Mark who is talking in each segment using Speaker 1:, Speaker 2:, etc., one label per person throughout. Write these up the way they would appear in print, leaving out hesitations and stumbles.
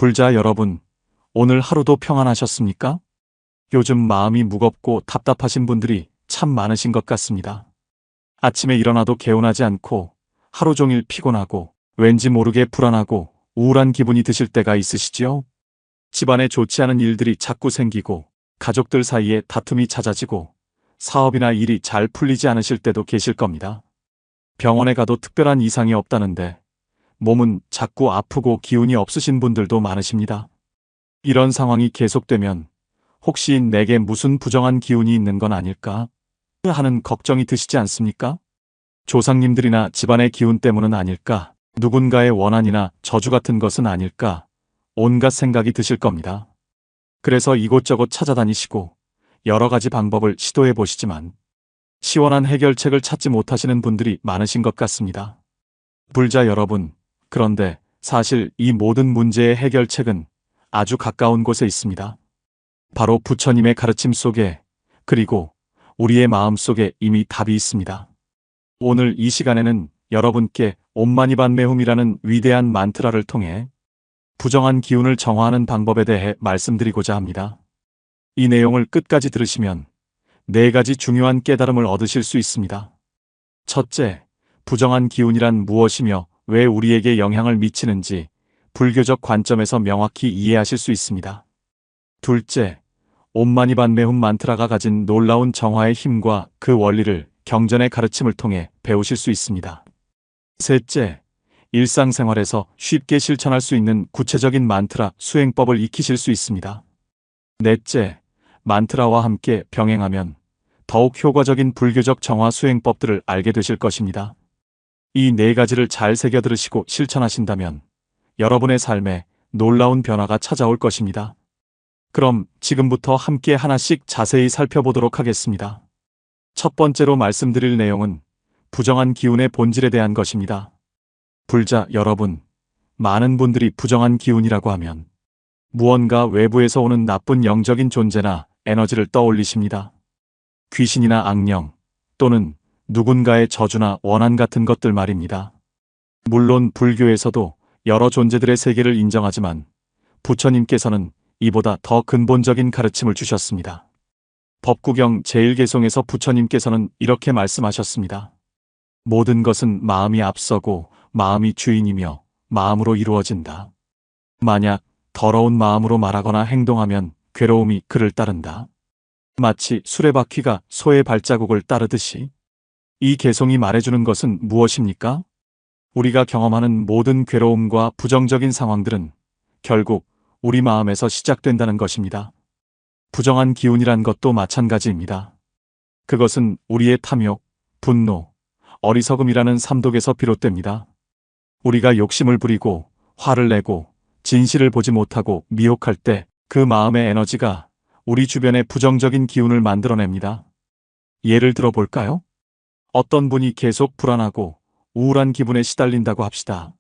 Speaker 1: 불자 여러분, 오늘 하루도 평안하셨습니까? 요즘 마음이 무겁고 답답하신 분들이 참 많으신 것 같습니다. 아침에 일어나도 개운하지 않고 하루 종일 피곤하고 왠지 모르게 불안하고 우울한 기분이 드실 때가 있으시지요? 집안에 좋지 않은 일들이 자꾸 생기고 가족들 사이에 다툼이 잦아지고 사업이나 일이 잘 풀리지 않으실 때도 계실 겁니다. 병원에 가도 특별한 이상이 없다는데 몸은 자꾸 아프고 기운이 없으신 분들도 많으십니다. 이런 상황이 계속되면 혹시 내게 무슨 부정한 기운이 있는 건 아닐까 하는 걱정이 드시지 않습니까? 조상님들이나 집안의 기운 때문은 아닐까? 누군가의 원한이나 저주 같은 것은 아닐까? 온갖 생각이 드실 겁니다. 그래서 이곳저곳 찾아다니시고 여러 가지 방법을 시도해 보시지만 시원한 해결책을 찾지 못하시는 분들이 많으신 것 같습니다. 불자 여러분, 그런데 사실 이 모든 문제의 해결책은 아주 가까운 곳에 있습니다. 바로 부처님의 가르침 속에, 그리고 우리의 마음 속에 이미 답이 있습니다. 오늘 이 시간에는 여러분께 옴마니반메훔이라는 위대한 만트라를 통해 부정한 기운을 정화하는 방법에 대해 말씀드리고자 합니다. 이 내용을 끝까지 들으시면 4가지 중요한 깨달음을 얻으실 수 있습니다. 첫째, 부정한 기운이란 무엇이며 왜 우리에게 영향을 미치는지 불교적 관점에서 명확히 이해하실 수 있습니다. 둘째, 옴마니반메훔 만트라가 가진 놀라운 정화의 힘과 그 원리를 경전의 가르침을 통해 배우실 수 있습니다. 셋째, 일상생활에서 쉽게 실천할 수 있는 구체적인 만트라 수행법을 익히실 수 있습니다. 넷째, 만트라와 함께 병행하면 더욱 효과적인 불교적 정화 수행법들을 알게 되실 것입니다. 이 4가지를 잘 새겨 들으시고 실천하신다면 여러분의 삶에 놀라운 변화가 찾아올 것입니다. 그럼 지금부터 함께 하나씩 자세히 살펴보도록 하겠습니다. 첫 번째로 말씀드릴 내용은 부정한 기운의 본질에 대한 것입니다. 불자 여러분, 많은 분들이 부정한 기운이라고 하면 무언가 외부에서 오는 나쁜 영적인 존재나 에너지를 떠올리십니다. 귀신이나 악령 또는 누군가의 저주나 원한 같은 것들 말입니다. 물론 불교에서도 여러 존재들의 세계를 인정하지만 부처님께서는 이보다 더 근본적인 가르침을 주셨습니다. 법구경 제1개송에서 부처님께서는 이렇게 말씀하셨습니다. 모든 것은 마음이 앞서고 마음이 주인이며 마음으로 이루어진다. 만약 더러운 마음으로 말하거나 행동하면 괴로움이 그를 따른다. 마치 수레바퀴가 소의 발자국을 따르듯이. 이 개송이 말해주는 것은 무엇입니까? 우리가 경험하는 모든 괴로움과 부정적인 상황들은 결국 우리 마음에서 시작된다는 것입니다. 부정한 기운이란 것도 마찬가지입니다. 그것은 우리의 탐욕, 분노, 어리석음이라는 삼독에서 비롯됩니다. 우리가 욕심을 부리고 화를 내고 진실을 보지 못하고 미혹할 때 그 마음의 에너지가 우리 주변의 부정적인 기운을 만들어냅니다. 예를 들어 볼까요? 어떤 분이 계속 불안하고 우울한 기분에 시달린다고 합시다.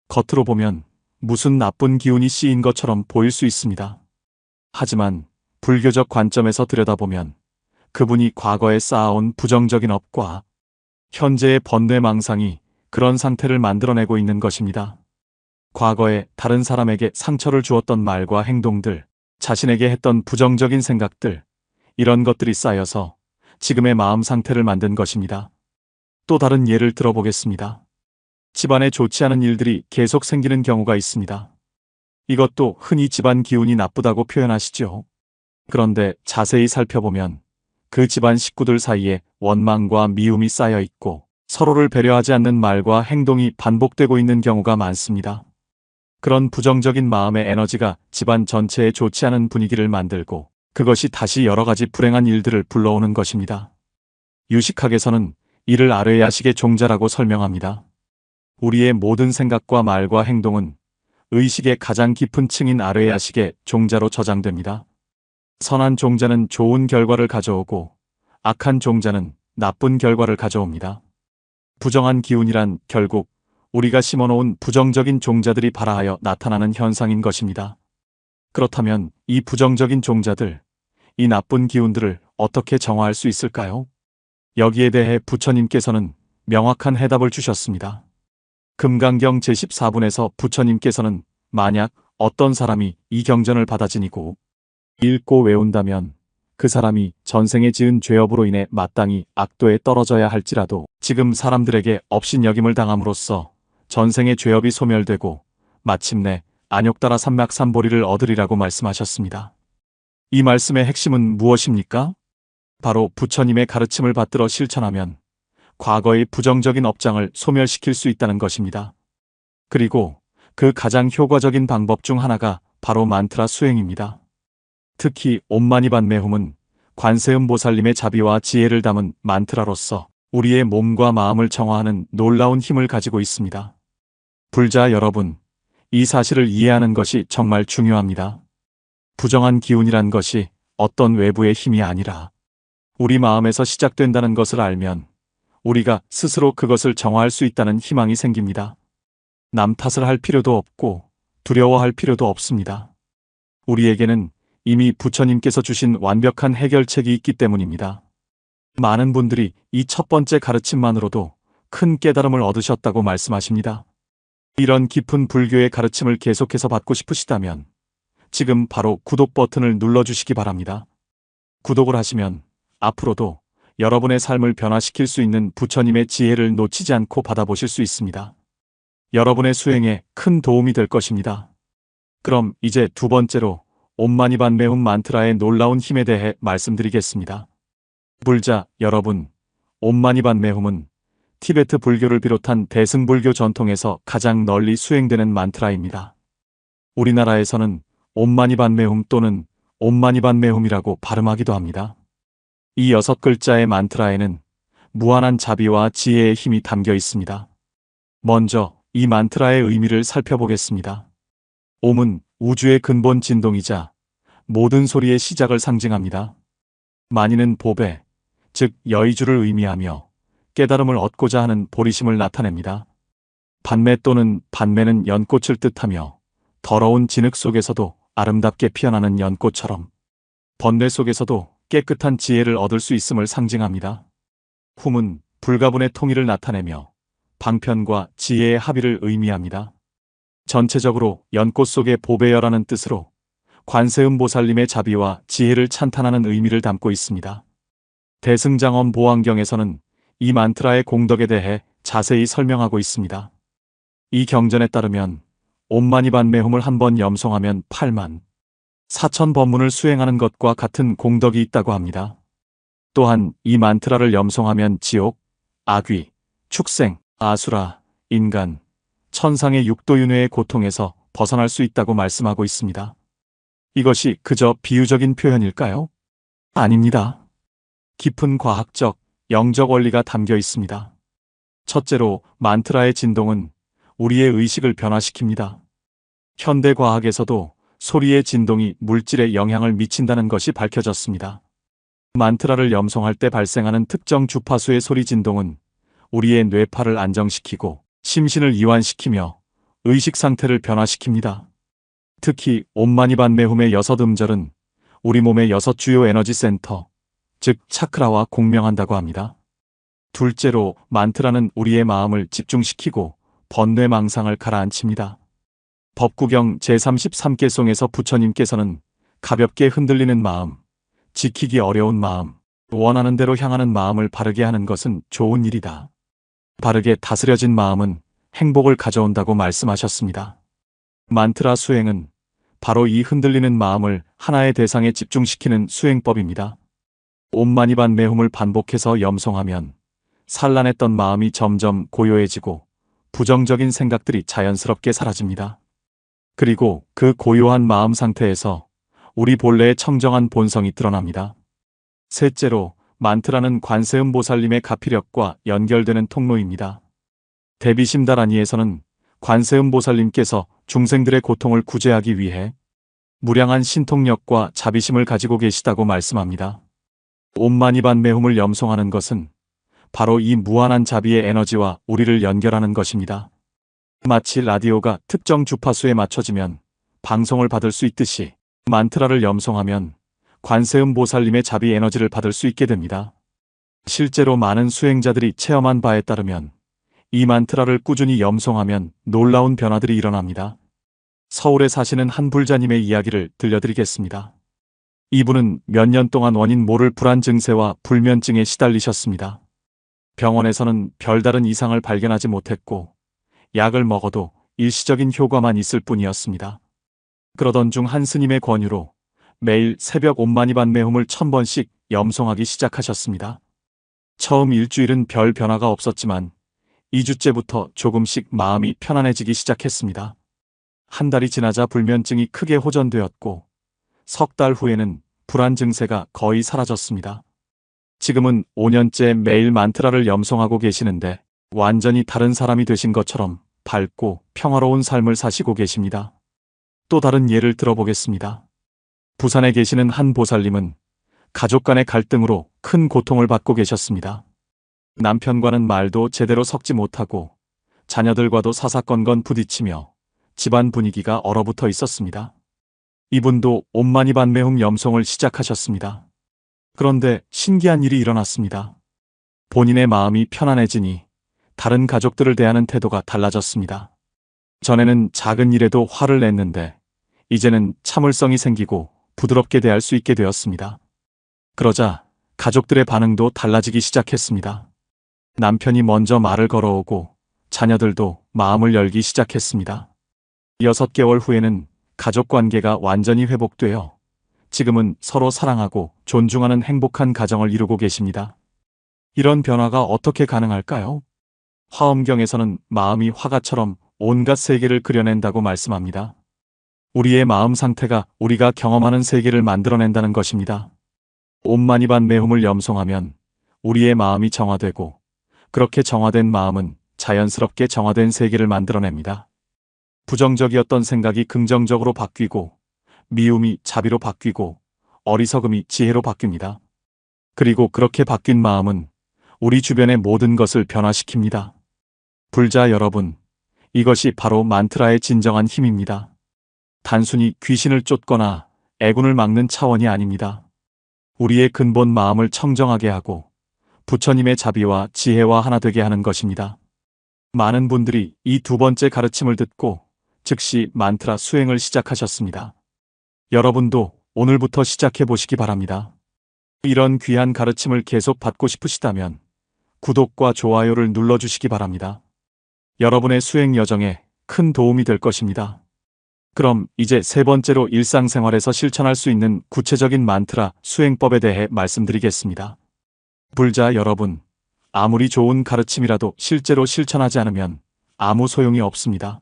Speaker 1: 겉으로 보면 무슨 나쁜 기운이 씌인 것처럼 보일 수 있습니다. 하지만 불교적 관점에서 들여다보면 그분이 과거에 쌓아온 부정적인 업과 현재의 번뇌망상이 그런 상태를 만들어내고 있는 것입니다. 과거에 다른 사람에게 상처를 주었던 말과 행동들, 자신에게 했던 부정적인 생각들, 이런 것들이 쌓여서 지금의 마음 상태를 만든 것입니다. 또 다른 예를 들어보겠습니다. 집안에 좋지 않은 일들이 계속 생기는 경우가 있습니다. 이것도 흔히 집안 기운이 나쁘다고 표현하시죠. 그런데 자세히 살펴보면 그 집안 식구들 사이에 원망과 미움이 쌓여 있고 서로를 배려하지 않는 말과 행동이 반복되고 있는 경우가 많습니다. 그런 부정적인 마음의 에너지가 집안 전체에 좋지 않은 분위기를 만들고 그것이 다시 여러 가지 불행한 일들을 불러오는 것입니다. 유식학에서는 이를 아뢰야식의 종자라고 설명합니다. 우리의 모든 생각과 말과 행동은 의식의 가장 깊은 층인 아뢰야식의 종자로 저장됩니다. 선한 종자는 좋은 결과를 가져오고 악한 종자는 나쁜 결과를 가져옵니다. 부정한 기운이란 결국 우리가 심어놓은 부정적인 종자들이 발화하여 나타나는 현상인 것입니다. 그렇다면 이 부정적인 종자들, 이 나쁜 기운들을 어떻게 정화할 수 있을까요? 여기에 대해 부처님께서는 명확한 해답을 주셨습니다. 금강경 제14분에서 부처님께서는 만약 어떤 사람이 이 경전을 받아 지니고 읽고 외운다면 그 사람이 전생에 지은 죄업으로 인해 마땅히 악도에 떨어져야 할지라도 지금 사람들에게 업신여김을 당함으로써 전생의 죄업이 소멸되고 마침내 안욕따라 삼맥삼보리를 얻으리라고 말씀하셨습니다. 이 말씀의 핵심은 무엇입니까? 바로 부처님의 가르침을 받들어 실천하면 과거의 부정적인 업장을 소멸시킬 수 있다는 것입니다. 그리고 그 가장 효과적인 방법 중 하나가 바로 만트라 수행입니다. 특히 옴마니반메훔은 관세음보살님의 자비와 지혜를 담은 만트라로서 우리의 몸과 마음을 정화하는 놀라운 힘을 가지고 있습니다. 불자 여러분, 이 사실을 이해하는 것이 정말 중요합니다. 부정한 기운이란 것이 어떤 외부의 힘이 아니라 우리 마음에서 시작된다는 것을 알면 우리가 스스로 그것을 정화할 수 있다는 희망이 생깁니다. 남 탓을 할 필요도 없고 두려워할 필요도 없습니다. 우리에게는 이미 부처님께서 주신 완벽한 해결책이 있기 때문입니다. 많은 분들이 이 첫 번째 가르침만으로도 큰 깨달음을 얻으셨다고 말씀하십니다. 이런 깊은 불교의 가르침을 계속해서 받고 싶으시다면 지금 바로 구독 버튼을 눌러주시기 바랍니다. 구독을 하시면 앞으로도 여러분의 삶을 변화시킬 수 있는 부처님의 지혜를 놓치지 않고 받아보실 수 있습니다. 여러분의 수행에 큰 도움이 될 것입니다. 그럼 이제 두 번째로 옴마니반메훔 만트라의 놀라운 힘에 대해 말씀드리겠습니다. 불자 여러분, 옴마니반메훔은 티베트 불교를 비롯한 대승불교 전통에서 가장 널리 수행되는 만트라입니다. 우리나라에서는 옴마니반메훔 또는 옴마니반메훔이라고 발음하기도 합니다. 이 6글자의 만트라에는 무한한 자비와 지혜의 힘이 담겨 있습니다. 먼저 이 만트라의 의미를 살펴보겠습니다. 옴은 우주의 근본 진동이자 모든 소리의 시작을 상징합니다. 마니는 보배, 즉 여의주를 의미하며 깨달음을 얻고자 하는 보리심을 나타냅니다. 반매 또는 반매는 연꽃을 뜻하며 더러운 진흙 속에서도 아름답게 피어나는 연꽃처럼 번뇌 속에서도 깨끗한 지혜를 얻을 수 있음을 상징합니다. 훔은 불가분의 통일을 나타내며 방편과 지혜의 합의를 의미합니다. 전체적으로 연꽃 속의 보배여라는 뜻으로 관세음보살님의 자비와 지혜를 찬탄하는 의미를 담고 있습니다. 대승장엄 보안경에서는 이 만트라의 공덕에 대해 자세히 설명하고 있습니다. 이 경전에 따르면 옴마니반메훔을 한번 염송하면 8만 4천 법문을 수행하는 것과 같은 공덕이 있다고 합니다. 또한 이 만트라를 염송하면 지옥, 악귀, 축생, 아수라, 인간, 천상의 육도윤회의 고통에서 벗어날 수 있다고 말씀하고 있습니다. 이것이 그저 비유적인 표현일까요? 아닙니다. 깊은 과학적, 영적 원리가 담겨 있습니다. 첫째로 만트라의 진동은 우리의 의식을 변화시킵니다. 현대 과학에서도 소리의 진동이 물질에 영향을 미친다는 것이 밝혀졌습니다. 만트라를 염송할 때 발생하는 특정 주파수의 소리 진동은 우리의 뇌파를 안정시키고 심신을 이완시키며 의식 상태를 변화시킵니다. 특히 옴마니반메훔의 6음절은 우리 몸의 6주요 에너지 센터, 즉 차크라와 공명한다고 합니다. 둘째로 만트라는 우리의 마음을 집중시키고 번뇌망상을 가라앉힙니다. 법구경 제33개송에서 부처님께서는 가볍게 흔들리는 마음, 지키기 어려운 마음, 원하는 대로 향하는 마음을 바르게 하는 것은 좋은 일이다. 바르게 다스려진 마음은 행복을 가져온다고 말씀하셨습니다. 만트라 수행은 바로 이 흔들리는 마음을 하나의 대상에 집중시키는 수행법입니다. 옴마니반메훔을 반복해서 염송하면 산란했던 마음이 점점 고요해지고 부정적인 생각들이 자연스럽게 사라집니다. 그리고 그 고요한 마음 상태에서 우리 본래의 청정한 본성이 드러납니다. 셋째로 만트라는 관세음보살님의 가피력과 연결되는 통로입니다. 대비심다라니에서는 관세음보살님께서 중생들의 고통을 구제하기 위해 무량한 신통력과 자비심을 가지고 계시다고 말씀합니다. 옴마니반메훔을 염송하는 것은 바로 이 무한한 자비의 에너지와 우리를 연결하는 것입니다. 마치 라디오가 특정 주파수에 맞춰지면 방송을 받을 수 있듯이 만트라를 염송하면 관세음보살님의 자비 에너지를 받을 수 있게 됩니다. 실제로 많은 수행자들이 체험한 바에 따르면 이 만트라를 꾸준히 염송하면 놀라운 변화들이 일어납니다. 서울에 사시는 한 불자님의 이야기를 들려드리겠습니다. 이분은 몇 년 동안 원인 모를 불안 증세와 불면증에 시달리셨습니다. 병원에서는 별다른 이상을 발견하지 못했고 약을 먹어도 일시적인 효과만 있을 뿐이었습니다. 그러던 중 한 스님의 권유로 매일 새벽 옴마니반 매홈을 1000번씩 염송하기 시작하셨습니다. 처음 일주일은 별 변화가 없었지만 2주째부터 조금씩 마음이 편안해지기 시작했습니다. 한 달이 지나자 불면증이 크게 호전되었고 석 달 후에는 불안 증세가 거의 사라졌습니다. 지금은 5년째 매일 만트라를 염송하고 계시는데 완전히 다른 사람이 되신 것처럼 밝고 평화로운 삶을 사시고 계십니다. 또 다른 예를 들어보겠습니다. 부산에 계시는 한 보살님은 가족 간의 갈등으로 큰 고통을 받고 계셨습니다. 남편과는 말도 제대로 섞지 못하고 자녀들과도 사사건건 부딪히며 집안 분위기가 얼어붙어 있었습니다. 이분도 옴마니반 매홈 염송을 시작하셨습니다. 그런데 신기한 일이 일어났습니다. 본인의 마음이 편안해지니 다른 가족들을 대하는 태도가 달라졌습니다. 전에는 작은 일에도 화를 냈는데 이제는 참을성이 생기고 부드럽게 대할 수 있게 되었습니다. 그러자 가족들의 반응도 달라지기 시작했습니다. 남편이 먼저 말을 걸어오고 자녀들도 마음을 열기 시작했습니다. 6개월 후에는 가족 관계가 완전히 회복되어 지금은 서로 사랑하고 존중하는 행복한 가정을 이루고 계십니다. 이런 변화가 어떻게 가능할까요? 화엄경에서는 마음이 화가처럼 온갖 세계를 그려낸다고 말씀합니다. 우리의 마음 상태가 우리가 경험하는 세계를 만들어낸다는 것입니다. 옴마니반 매홈을 염송하면 우리의 마음이 정화되고 그렇게 정화된 마음은 자연스럽게 정화된 세계를 만들어냅니다. 부정적이었던 생각이 긍정적으로 바뀌고 미움이 자비로 바뀌고 어리석음이 지혜로 바뀝니다. 그리고 그렇게 바뀐 마음은 우리 주변의 모든 것을 변화시킵니다. 불자 여러분, 이것이 바로 만트라의 진정한 힘입니다. 단순히 귀신을 쫓거나 애군을 막는 차원이 아닙니다. 우리의 근본 마음을 청정하게 하고 부처님의 자비와 지혜와 하나 되게 하는 것입니다. 많은 분들이 이 두 번째 가르침을 듣고 즉시 만트라 수행을 시작하셨습니다. 여러분도 오늘부터 시작해 보시기 바랍니다. 이런 귀한 가르침을 계속 받고 싶으시다면 구독과 좋아요를 눌러주시기 바랍니다. 여러분의 수행 여정에 큰 도움이 될 것입니다. 그럼 이제 세 번째로 일상생활에서 실천할 수 있는 구체적인 만트라 수행법에 대해 말씀드리겠습니다. 불자 여러분, 아무리 좋은 가르침이라도 실제로 실천하지 않으면 아무 소용이 없습니다.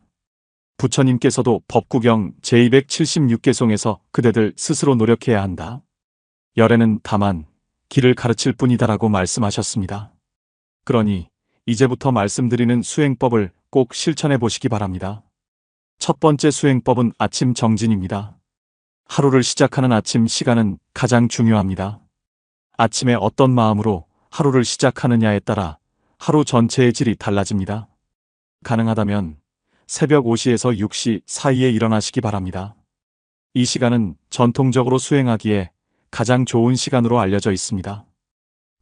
Speaker 1: 부처님께서도 법구경 제276개송에서 그대들 스스로 노력해야 한다. 열애는 다만 길을 가르칠 뿐이다라고 말씀하셨습니다. 그러니 이제부터 말씀드리는 수행법을 꼭 실천해 보시기 바랍니다. 첫 번째 수행법은 아침 정진입니다. 하루를 시작하는 아침 시간은 가장 중요합니다. 아침에 어떤 마음으로 하루를 시작하느냐에 따라 하루 전체의 질이 달라집니다. 가능하다면 새벽 5시에서 6시 사이에 일어나시기 바랍니다. 이 시간은 전통적으로 수행하기에 가장 좋은 시간으로 알려져 있습니다.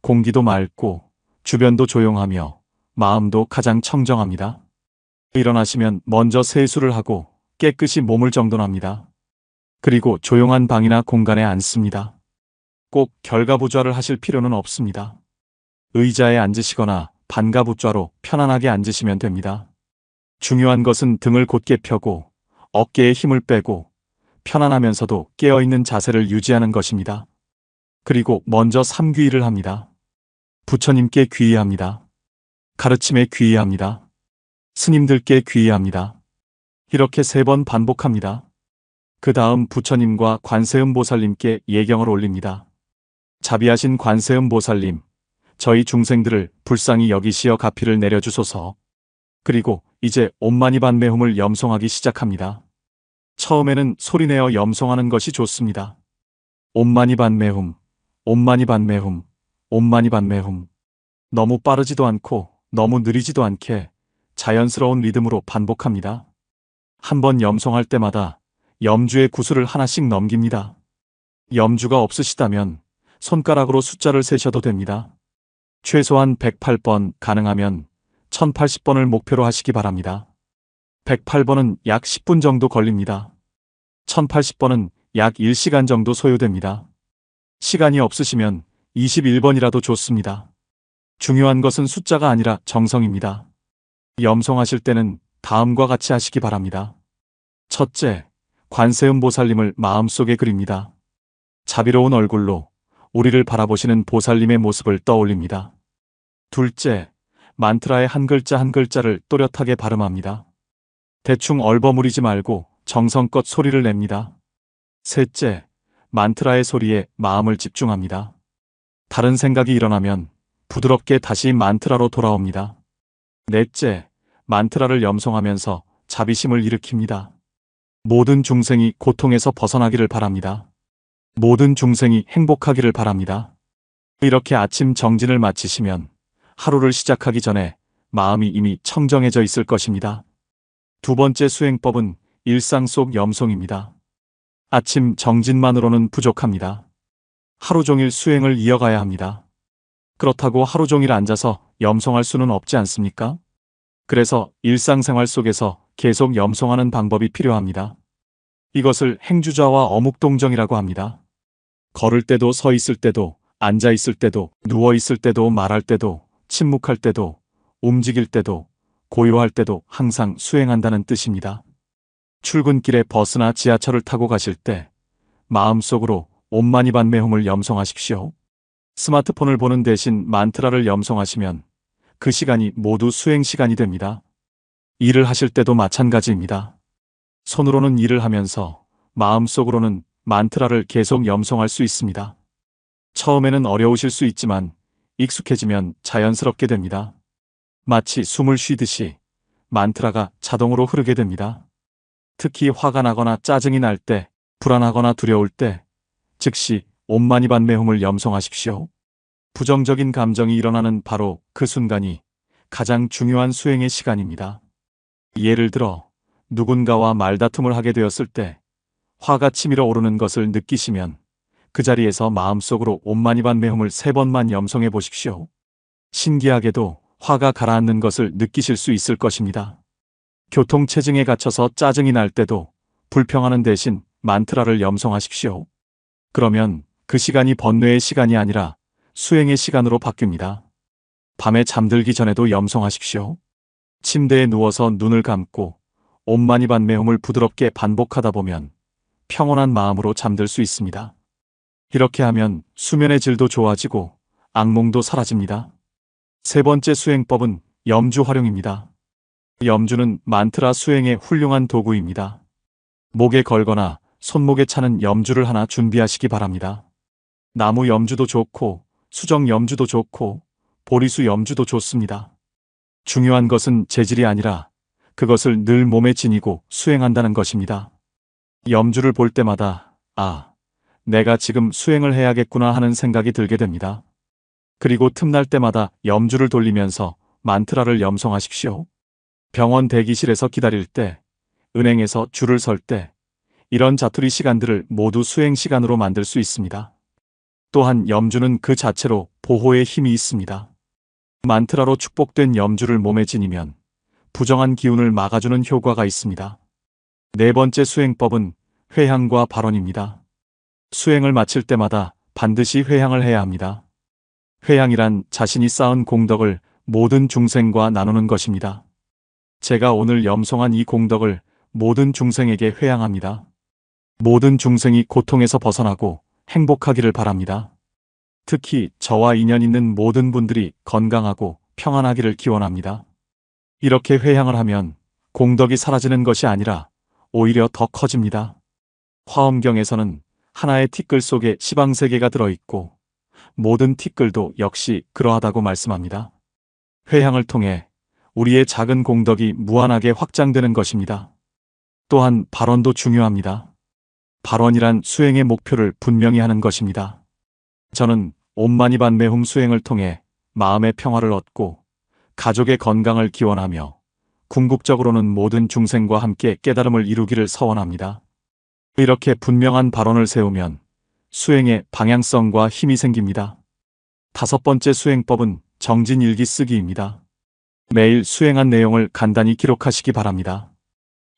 Speaker 1: 공기도 맑고 주변도 조용하며 마음도 가장 청정합니다. 일어나시면 먼저 세수를 하고 깨끗이 몸을 정돈합니다. 그리고 조용한 방이나 공간에 앉습니다. 꼭 결가부좌를 하실 필요는 없습니다. 의자에 앉으시거나 반가부좌로 편안하게 앉으시면 됩니다. 중요한 것은 등을 곧게 펴고 어깨에 힘을 빼고 편안하면서도 깨어있는 자세를 유지하는 것입니다. 그리고 먼저 삼귀의를 합니다. 부처님께 귀의합니다. 가르침에 귀의합니다. 스님들께 귀의합니다. 이렇게 3번 반복합니다. 그 다음 부처님과 관세음보살님께 예경을 올립니다. 자비하신 관세음보살님, 저희 중생들을 불쌍히 여기시어 가피를 내려주소서. 그리고 이제 옴마니반 매홈을 염송하기 시작합니다. 처음에는 소리내어 염송하는 것이 좋습니다. 옴마니반 매홈, 옴마니반 매홈, 옴마니반 매홈. 너무 빠르지도 않고 너무 느리지도 않게 자연스러운 리듬으로 반복합니다. 한 번 염송할 때마다 염주의 구슬을 하나씩 넘깁니다. 염주가 없으시다면 손가락으로 숫자를 세셔도 됩니다. 최소한 108번, 가능하면 1080번을 목표로 하시기 바랍니다. 108번은 약 10분 정도 걸립니다. 1080번은 약 1시간 정도 소요됩니다. 시간이 없으시면 21번이라도 좋습니다. 중요한 것은 숫자가 아니라 정성입니다. 염송하실 때는 다음과 같이 하시기 바랍니다. 첫째, 관세음 보살님을 마음속에 그립니다. 자비로운 얼굴로 우리를 바라보시는 보살님의 모습을 떠올립니다. 둘째, 만트라의 한 글자 한 글자를 또렷하게 발음합니다. 대충 얼버무리지 말고 정성껏 소리를 냅니다. 셋째, 만트라의 소리에 마음을 집중합니다. 다른 생각이 일어나면 부드럽게 다시 만트라로 돌아옵니다. 넷째, 만트라를 염송하면서 자비심을 일으킵니다. 모든 중생이 고통에서 벗어나기를 바랍니다. 모든 중생이 행복하기를 바랍니다. 이렇게 아침 정진을 마치시면 하루를 시작하기 전에 마음이 이미 청정해져 있을 것입니다. 두 번째 수행법은 일상 속 염송입니다. 아침 정진만으로는 부족합니다. 하루 종일 수행을 이어가야 합니다. 그렇다고 하루 종일 앉아서 염송할 수는 없지 않습니까? 그래서 일상생활 속에서 계속 염송하는 방법이 필요합니다. 이것을 행주좌와 어묵동정이라고 합니다. 걸을 때도 서 있을 때도 앉아 있을 때도 누워 있을 때도 말할 때도 침묵할 때도 움직일 때도 고요할 때도 항상 수행한다는 뜻입니다. 출근길에 버스나 지하철을 타고 가실 때 마음속으로 옴마니반메홈을 염송하십시오. 스마트폰을 보는 대신 만트라를 염송하시면 그 시간이 모두 수행 시간이 됩니다. 일을 하실 때도 마찬가지입니다. 손으로는 일을 하면서 마음속으로는 만트라를 계속 염송할 수 있습니다. 처음에는 어려우실 수 있지만 익숙해지면 자연스럽게 됩니다. 마치 숨을 쉬듯이 만트라가 자동으로 흐르게 됩니다. 특히 화가 나거나 짜증이 날 때, 불안하거나 두려울 때 즉시 옴마니반메홈을 염송하십시오. 부정적인 감정이 일어나는 바로 그 순간이 가장 중요한 수행의 시간입니다. 예를 들어 누군가와 말다툼을 하게 되었을 때 화가 치밀어 오르는 것을 느끼시면 그 자리에서 마음속으로 옴마니반메홈을 3번만 염송해 보십시오. 신기하게도 화가 가라앉는 것을 느끼실 수 있을 것입니다. 교통체증에 갇혀서 짜증이 날 때도 불평하는 대신 만트라를 염송하십시오. 그러면 그 시간이 번뇌의 시간이 아니라 수행의 시간으로 바뀝니다. 밤에 잠들기 전에도 염송하십시오. 침대에 누워서 눈을 감고 옴마니반메홈을 부드럽게 반복하다 보면 평온한 마음으로 잠들 수 있습니다. 이렇게 하면 수면의 질도 좋아지고 악몽도 사라집니다. 세 번째 수행법은 염주 활용입니다. 염주는 만트라 수행의 훌륭한 도구입니다. 목에 걸거나 손목에 차는 염주를 하나 준비하시기 바랍니다. 나무 염주도 좋고 수정 염주도 좋고 보리수 염주도 좋습니다. 중요한 것은 재질이 아니라 그것을 늘 몸에 지니고 수행한다는 것입니다. 염주를 볼 때마다 내가 지금 수행을 해야겠구나 하는 생각이 들게 됩니다. 그리고 틈날 때마다 염주를 돌리면서 만트라를 염송하십시오. 병원 대기실에서 기다릴 때, 은행에서 줄을 설 때, 이런 자투리 시간들을 모두 수행 시간으로 만들 수 있습니다. 또한 염주는 그 자체로 보호의 힘이 있습니다. 만트라로 축복된 염주를 몸에 지니면 부정한 기운을 막아주는 효과가 있습니다. 네 번째 수행법은 회향과 발언입니다. 수행을 마칠 때마다 반드시 회향을 해야 합니다. 회향이란 자신이 쌓은 공덕을 모든 중생과 나누는 것입니다. 제가 오늘 염송한 이 공덕을 모든 중생에게 회향합니다. 모든 중생이 고통에서 벗어나고 행복하기를 바랍니다. 특히 저와 인연 있는 모든 분들이 건강하고 평안하기를 기원합니다. 이렇게 회향을 하면 공덕이 사라지는 것이 아니라 오히려 더 커집니다. 화엄경에서는 하나의 티끌 속에 시방세계가 들어있고 모든 티끌도 역시 그러하다고 말씀합니다. 회향을 통해 우리의 작은 공덕이 무한하게 확장되는 것입니다. 또한 발언도 중요합니다. 발언이란 수행의 목표를 분명히 하는 것입니다. 저는 옴마니반메홈 수행을 통해 마음의 평화를 얻고 가족의 건강을 기원하며 궁극적으로는 모든 중생과 함께 깨달음을 이루기를 서원합니다. 이렇게 분명한 발언을 세우면 수행의 방향성과 힘이 생깁니다. 다섯 번째 수행법은 정진일기 쓰기입니다. 매일 수행한 내용을 간단히 기록하시기 바랍니다.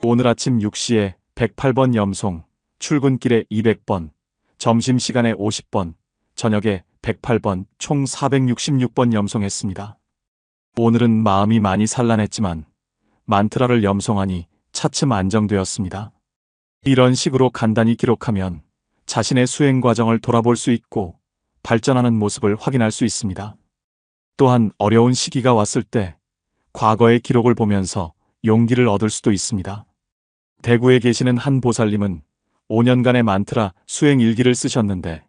Speaker 1: 오늘 아침 6시에 108번 염송, 출근길에 200번, 점심시간에 50번, 저녁에 108번, 총 466번 염송했습니다. 오늘은 마음이 많이 산란했지만 만트라를 염송하니 차츰 안정되었습니다. 이런 식으로 간단히 기록하면 자신의 수행 과정을 돌아볼 수 있고 발전하는 모습을 확인할 수 있습니다. 또한 어려운 시기가 왔을 때 과거의 기록을 보면서 용기를 얻을 수도 있습니다. 대구에 계시는 한 보살님은 5년간의 만트라 수행 일기를 쓰셨는데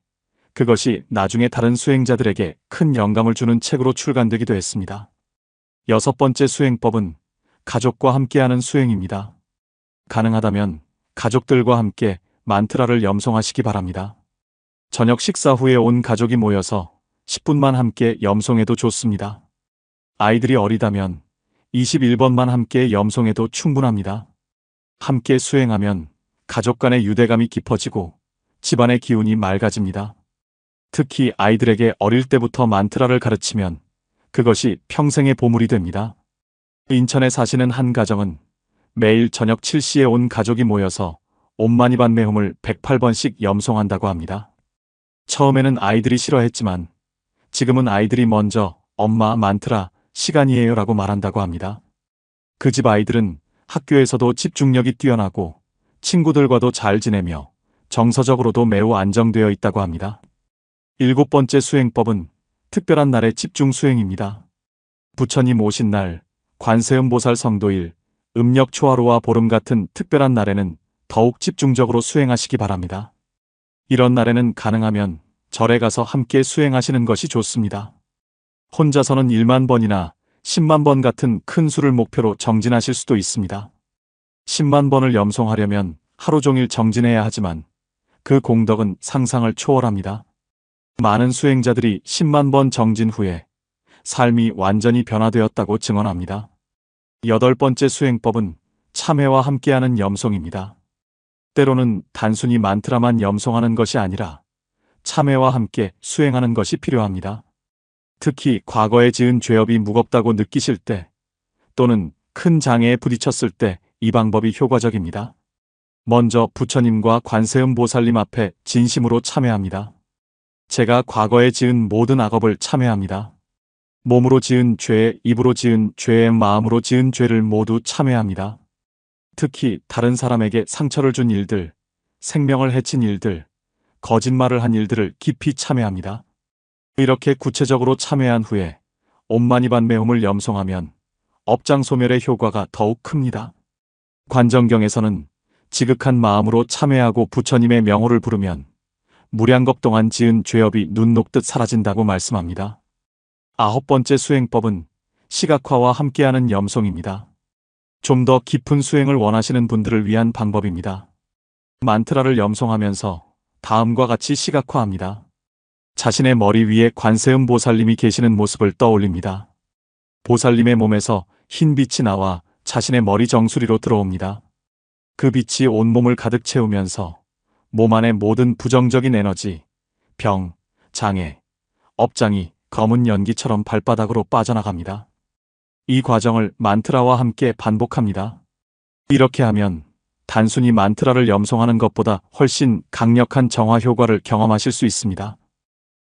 Speaker 1: 그것이 나중에 다른 수행자들에게 큰 영감을 주는 책으로 출간되기도 했습니다. 6번째 수행법은 가족과 함께하는 수행입니다. 가능하다면 가족들과 함께 만트라를 염송하시기 바랍니다. 저녁 식사 후에 온 가족이 모여서 10분만 함께 염송해도 좋습니다. 아이들이 어리다면 21번만 함께 염송해도 충분합니다. 함께 수행하면 가족 간의 유대감이 깊어지고 집안의 기운이 맑아집니다. 특히 아이들에게 어릴 때부터 만트라를 가르치면 그것이 평생의 보물이 됩니다. 인천에 사시는 한 가정은 매일 저녁 7시에 온 가족이 모여서 옴마니반 매홈을 108번씩 염송한다고 합니다. 처음에는 아이들이 싫어했지만 지금은 아이들이 먼저 엄마 만트라 시간이에요 라고 말한다고 합니다. 그 집 아이들은 학교에서도 집중력이 뛰어나고 친구들과도 잘 지내며 정서적으로도 매우 안정되어 있다고 합니다. 7번째 수행법은 특별한 날의 집중 수행입니다. 부처님 오신 날, 관세음보살 성도일, 음력 초하루와 보름 같은 특별한 날에는 더욱 집중적으로 수행하시기 바랍니다. 이런 날에는 가능하면 절에 가서 함께 수행하시는 것이 좋습니다. 혼자서는 1만 번이나 10만 번 같은 큰 수를 목표로 정진하실 수도 있습니다. 10만 번을 염송하려면 하루 종일 정진해야 하지만 그 공덕은 상상을 초월합니다. 많은 수행자들이 10만 번 정진 후에 삶이 완전히 변화되었다고 증언합니다. 8번째 수행법은 참회와 함께하는 염송입니다. 때로는 단순히 만트라만 염송하는 것이 아니라 참회와 함께 수행하는 것이 필요합니다. 특히 과거에 지은 죄업이 무겁다고 느끼실 때 또는 큰 장애에 부딪혔을 때 이 방법이 효과적입니다. 먼저 부처님과 관세음보살님 앞에 진심으로 참회합니다. 제가 과거에 지은 모든 악업을 참회합니다. 몸으로 지은 죄, 입으로 지은 죄, 마음으로 지은 죄를 모두 참회합니다. 특히 다른 사람에게 상처를 준 일들, 생명을 해친 일들, 거짓말을 한 일들을 깊이 참회합니다. 이렇게 구체적으로 참회한 후에 옴마니반 매홈을 염송하면 업장 소멸의 효과가 더욱 큽니다. 관정경에서는 지극한 마음으로 참회하고 부처님의 명호를 부르면 무량겁 동안 지은 죄업이 눈 녹듯 사라진다고 말씀합니다. 9번째 수행법은 시각화와 함께하는 염송입니다. 좀 더 깊은 수행을 원하시는 분들을 위한 방법입니다. 만트라를 염송하면서 다음과 같이 시각화합니다. 자신의 머리 위에 관세음보살님이 계시는 모습을 떠올립니다. 보살님의 몸에서 흰 빛이 나와 자신의 머리 정수리로 들어옵니다. 그 빛이 온몸을 가득 채우면서 몸 안의 모든 부정적인 에너지, 병, 장애, 업장이 검은 연기처럼 발바닥으로 빠져나갑니다. 이 과정을 만트라와 함께 반복합니다. 이렇게 하면 단순히 만트라를 염송하는 것보다 훨씬 강력한 정화 효과를 경험하실 수 있습니다.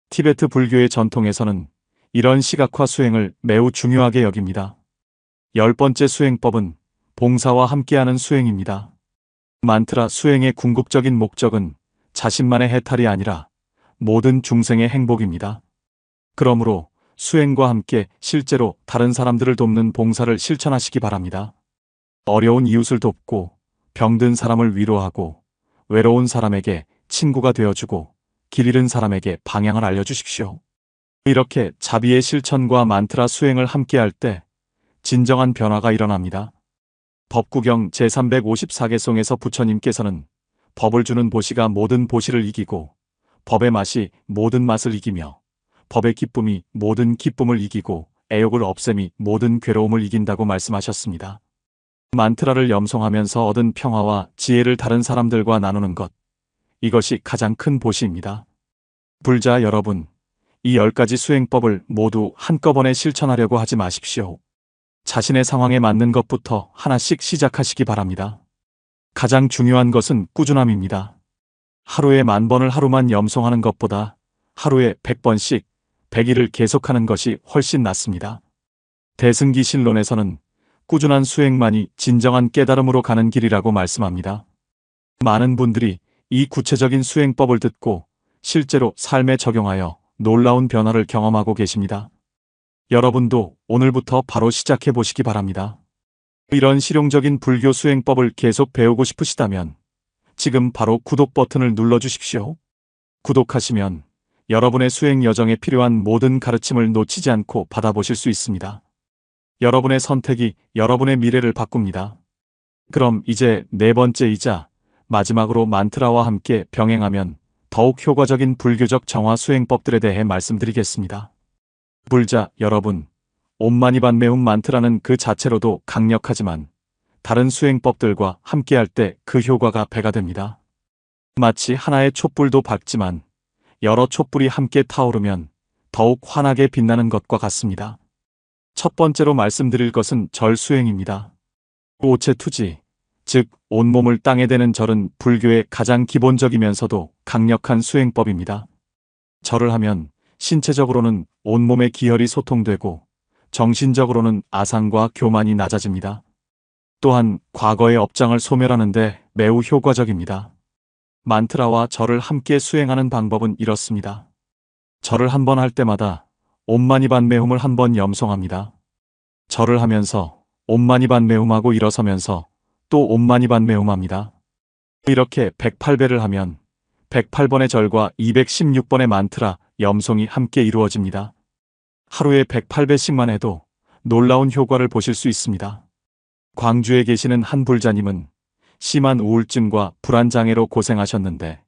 Speaker 1: 티베트 불교의 전통에서는 이런 시각화 수행을 매우 중요하게 여깁니다. 10번째 수행법은 봉사와 함께하는 수행입니다. 만트라 수행의 궁극적인 목적은 자신만의 해탈이 아니라 모든 중생의 행복입니다. 그러므로 수행과 함께 실제로 다른 사람들을 돕는 봉사를 실천하시기 바랍니다. 어려운 이웃을 돕고 병든 사람을 위로하고 외로운 사람에게 친구가 되어주고 길 잃은 사람에게 방향을 알려주십시오. 이렇게 자비의 실천과 만트라 수행을 함께할 때 진정한 변화가 일어납니다. 법구경 제354개송에서 부처님께서는 법을 주는 보시가 모든 보시를 이기고 법의 맛이 모든 맛을 이기며 법의 기쁨이 모든 기쁨을 이기고 애욕을 없앰이 모든 괴로움을 이긴다고 말씀하셨습니다. 만트라를 염송하면서 얻은 평화와 지혜를 다른 사람들과 나누는 것, 이것이 가장 큰 보시입니다. 불자 여러분, 이 10가지 수행법을 모두 한꺼번에 실천하려고 하지 마십시오. 자신의 상황에 맞는 것부터 하나씩 시작하시기 바랍니다. 가장 중요한 것은 꾸준함입니다. 하루에 10,000번을 하루만 염송하는 것보다 하루에 100번씩 100일을 계속하는 것이 훨씬 낫습니다. 대승기 신론에서는 꾸준한 수행만이 진정한 깨달음으로 가는 길이라고 말씀합니다. 많은 분들이 이 구체적인 수행법을 듣고 실제로 삶에 적용하여 놀라운 변화를 경험하고 계십니다. 여러분도 오늘부터 바로 시작해 보시기 바랍니다. 이런 실용적인 불교 수행법을 계속 배우고 싶으시다면 지금 바로 구독 버튼을 눌러주십시오. 구독하시면 여러분의 수행 여정에 필요한 모든 가르침을 놓치지 않고 받아보실 수 있습니다. 여러분의 선택이 여러분의 미래를 바꿉니다. 그럼 이제 네 번째이자 마지막으로 만트라와 함께 병행하면 더욱 효과적인 불교적 정화 수행법들에 대해 말씀드리겠습니다. 불자 여러분, 옴마니반메훔 만트라는 그 자체로도 강력하지만 다른 수행법들과 함께할 때 그 효과가 배가 됩니다. 마치 하나의 촛불도 밝지만 여러 촛불이 함께 타오르면 더욱 환하게 빛나는 것과 같습니다. 첫 번째로 말씀드릴 것은 절 수행입니다. 오체투지, 즉 온몸을 땅에 대는 절은 불교의 가장 기본적이면서도 강력한 수행법입니다. 절을 하면 신체적으로는 온몸의 기혈이 소통되고 정신적으로는 아상과 교만이 낮아집니다. 또한 과거의 업장을 소멸하는 데 매우 효과적입니다. 만트라와 절을 함께 수행하는 방법은 이렇습니다. 절을 한 번 할 때마다 옴마니반메훔을 한 번 염송합니다. 절을 하면서 옴마니반메훔하고 일어서면서 또 옴마니반메훔합니다. 이렇게 108배를 하면 108번의 절과 216번의 만트라 염송이 함께 이루어집니다. 하루에 108배씩만 해도 놀라운 효과를 보실 수 있습니다. 광주에 계시는 한 불자님은 심한 우울증과 불안장애로 고생하셨는데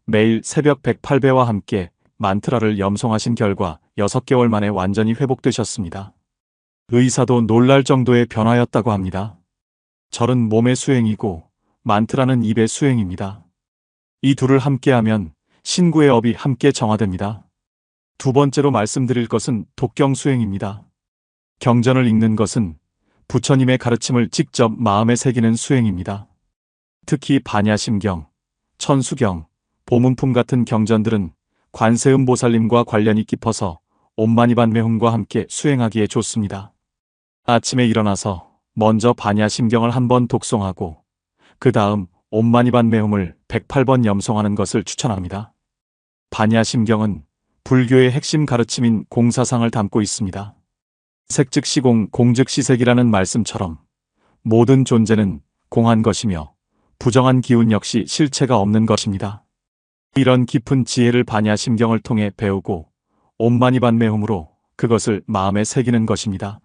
Speaker 1: 매일 새벽 108배와 함께 만트라를 염송하신 결과 6개월 만에 완전히 회복되셨습니다. 의사도 놀랄 정도의 변화였다고 합니다. 절은 몸의 수행이고 만트라는 입의 수행입니다. 이 둘을 함께하면 신구의 업이 함께 정화됩니다. 두 번째로 말씀드릴 것은 독경 수행입니다. 경전을 읽는 것은 부처님의 가르침을 직접 마음에 새기는 수행입니다. 특히 반야심경, 천수경, 보문품 같은 경전들은 관세음보살님과 관련이 깊어서 옴마니반메훔과 함께 수행하기에 좋습니다. 아침에 일어나서 먼저 반야심경을 한번 독송하고 그 다음 옴마니반메훔을 108번 염송하는 것을 추천합니다. 반야심경은 불교의 핵심 가르침인 공사상을 담고 있습니다. 색즉시공, 공즉시색이라는 말씀처럼 모든 존재는 공한 것이며 부정한 기운 역시 실체가 없는 것입니다. 이런 깊은 지혜를 반야심경을 통해 배우고 옴마니반메훔으로 그것을 마음에 새기는 것입니다.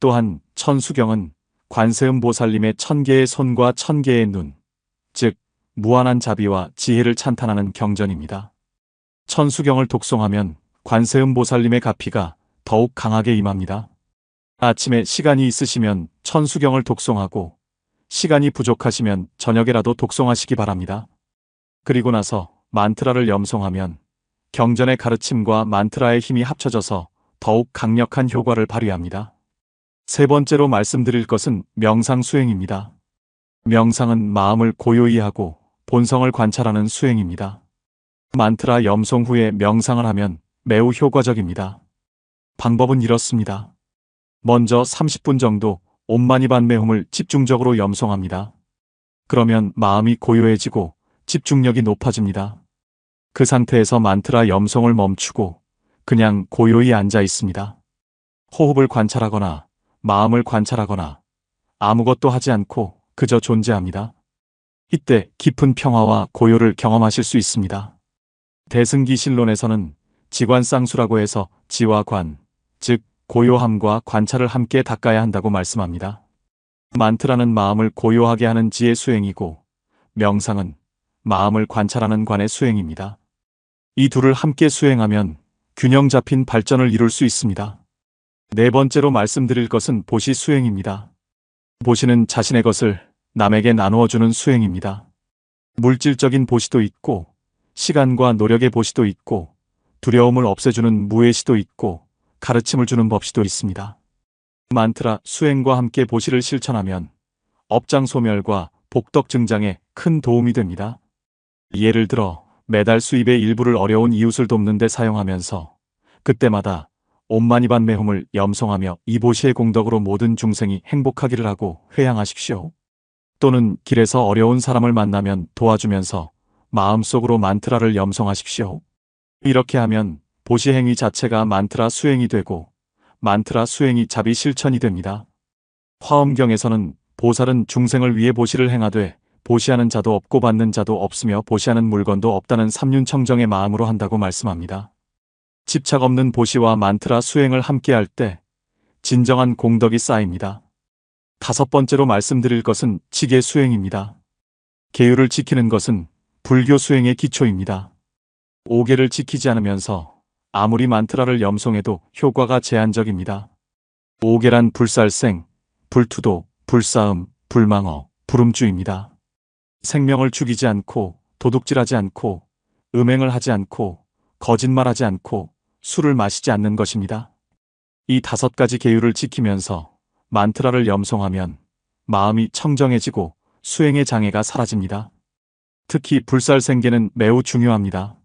Speaker 1: 또한 천수경은 관세음보살님의 1000개의 손과 1000개의 눈, 즉 무한한 자비와 지혜를 찬탄하는 경전입니다. 천수경을 독송하면 관세음보살님의 가피가 더욱 강하게 임합니다. 아침에 시간이 있으시면 천수경을 독송하고 시간이 부족하시면 저녁에라도 독송하시기 바랍니다. 그리고 나서 만트라를 염송하면 경전의 가르침과 만트라의 힘이 합쳐져서 더욱 강력한 효과를 발휘합니다. 세 번째로 말씀드릴 것은 명상 수행입니다. 명상은 마음을 고요히 하고 본성을 관찰하는 수행입니다. 만트라 염송 후에 명상을 하면 매우 효과적입니다. 방법은 이렇습니다. 먼저 30분 정도 옴마니반메훔을 집중적으로 염송합니다. 그러면 마음이 고요해지고 집중력이 높아집니다. 그 상태에서 만트라 염송을 멈추고 그냥 고요히 앉아 있습니다. 호흡을 관찰하거나 마음을 관찰하거나 아무것도 하지 않고 그저 존재합니다. 이때 깊은 평화와 고요를 경험하실 수 있습니다. 대승기신론에서는 지관쌍수라고 해서 지와 관, 즉 고요함과 관찰을 함께 닦아야 한다고 말씀합니다. 만트라는 마음을 고요하게 하는 지의 수행이고 명상은 마음을 관찰하는 관의 수행입니다. 이 둘을 함께 수행하면 균형 잡힌 발전을 이룰 수 있습니다. 네 번째로 말씀드릴 것은 보시 수행입니다. 보시는 자신의 것을 남에게 나누어주는 수행입니다. 물질적인 보시도 있고 시간과 노력의 보시도 있고 두려움을 없애주는 무예시도 있고 가르침을 주는 법시도 있습니다. 만트라 수행과 함께 보시를 실천하면 업장 소멸과 복덕 증장에 큰 도움이 됩니다. 예를 들어 매달 수입의 일부를 어려운 이웃을 돕는 데 사용하면서 그때마다 옴마니반 매홈을 염송하며 이 보시의 공덕으로 모든 중생이 행복하기를 하고 회향하십시오. 또는 길에서 어려운 사람을 만나면 도와주면서 마음속으로 만트라를 염송하십시오. 이렇게 하면 보시 행위 자체가 만트라 수행이 되고 만트라 수행이 자비 실천이 됩니다. 화엄경에서는 보살은 중생을 위해 보시를 행하되 보시하는 자도 없고 받는 자도 없으며 보시하는 물건도 없다는 삼륜청정의 마음으로 한다고 말씀합니다. 집착 없는 보시와 만트라 수행을 함께할 때 진정한 공덕이 쌓입니다. 다섯 번째로 말씀드릴 것은 지계 수행입니다. 계율을 지키는 것은 불교 수행의 기초입니다. 5계를 지키지 않으면서 아무리 만트라를 염송해도 효과가 제한적입니다. 5계란 불살생, 불투도, 불싸움, 불망어, 불음주입니다. 생명을 죽이지 않고 도둑질하지 않고 음행을 하지 않고 거짓말하지 않고 술을 마시지 않는 것입니다. 이 5가지 계율을 지키면서 만트라를 염송하면 마음이 청정해지고 수행의 장애가 사라집니다. 특히 불살생계는 매우 중요합니다.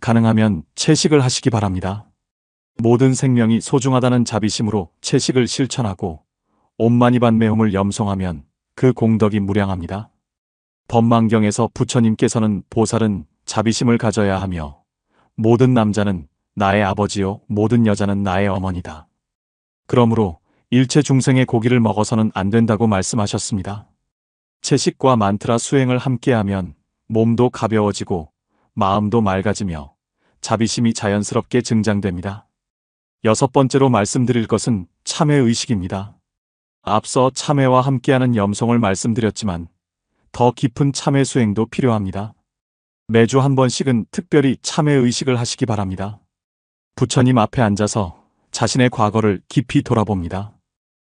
Speaker 1: 가능하면 채식을 하시기 바랍니다. 모든 생명이 소중하다는 자비심으로 채식을 실천하고 옴마니반 매홈을 염송하면 그 공덕이 무량합니다. 법망경에서 부처님께서는 보살은 자비심을 가져야 하며 모든 남자는 나의 아버지요 모든 여자는 나의 어머니다. 그러므로 일체 중생의 고기를 먹어서는 안 된다고 말씀하셨습니다. 채식과 만트라 수행을 함께하면 몸도 가벼워지고 마음도 맑아지며 자비심이 자연스럽게 증장됩니다. 6번째로 말씀드릴 것은 참회의식입니다. 앞서 참회와 함께하는 염송을 말씀드렸지만 더 깊은 참회 수행도 필요합니다. 매주 한 번씩은 특별히 참회의식을 하시기 바랍니다. 부처님 앞에 앉아서 자신의 과거를 깊이 돌아봅니다.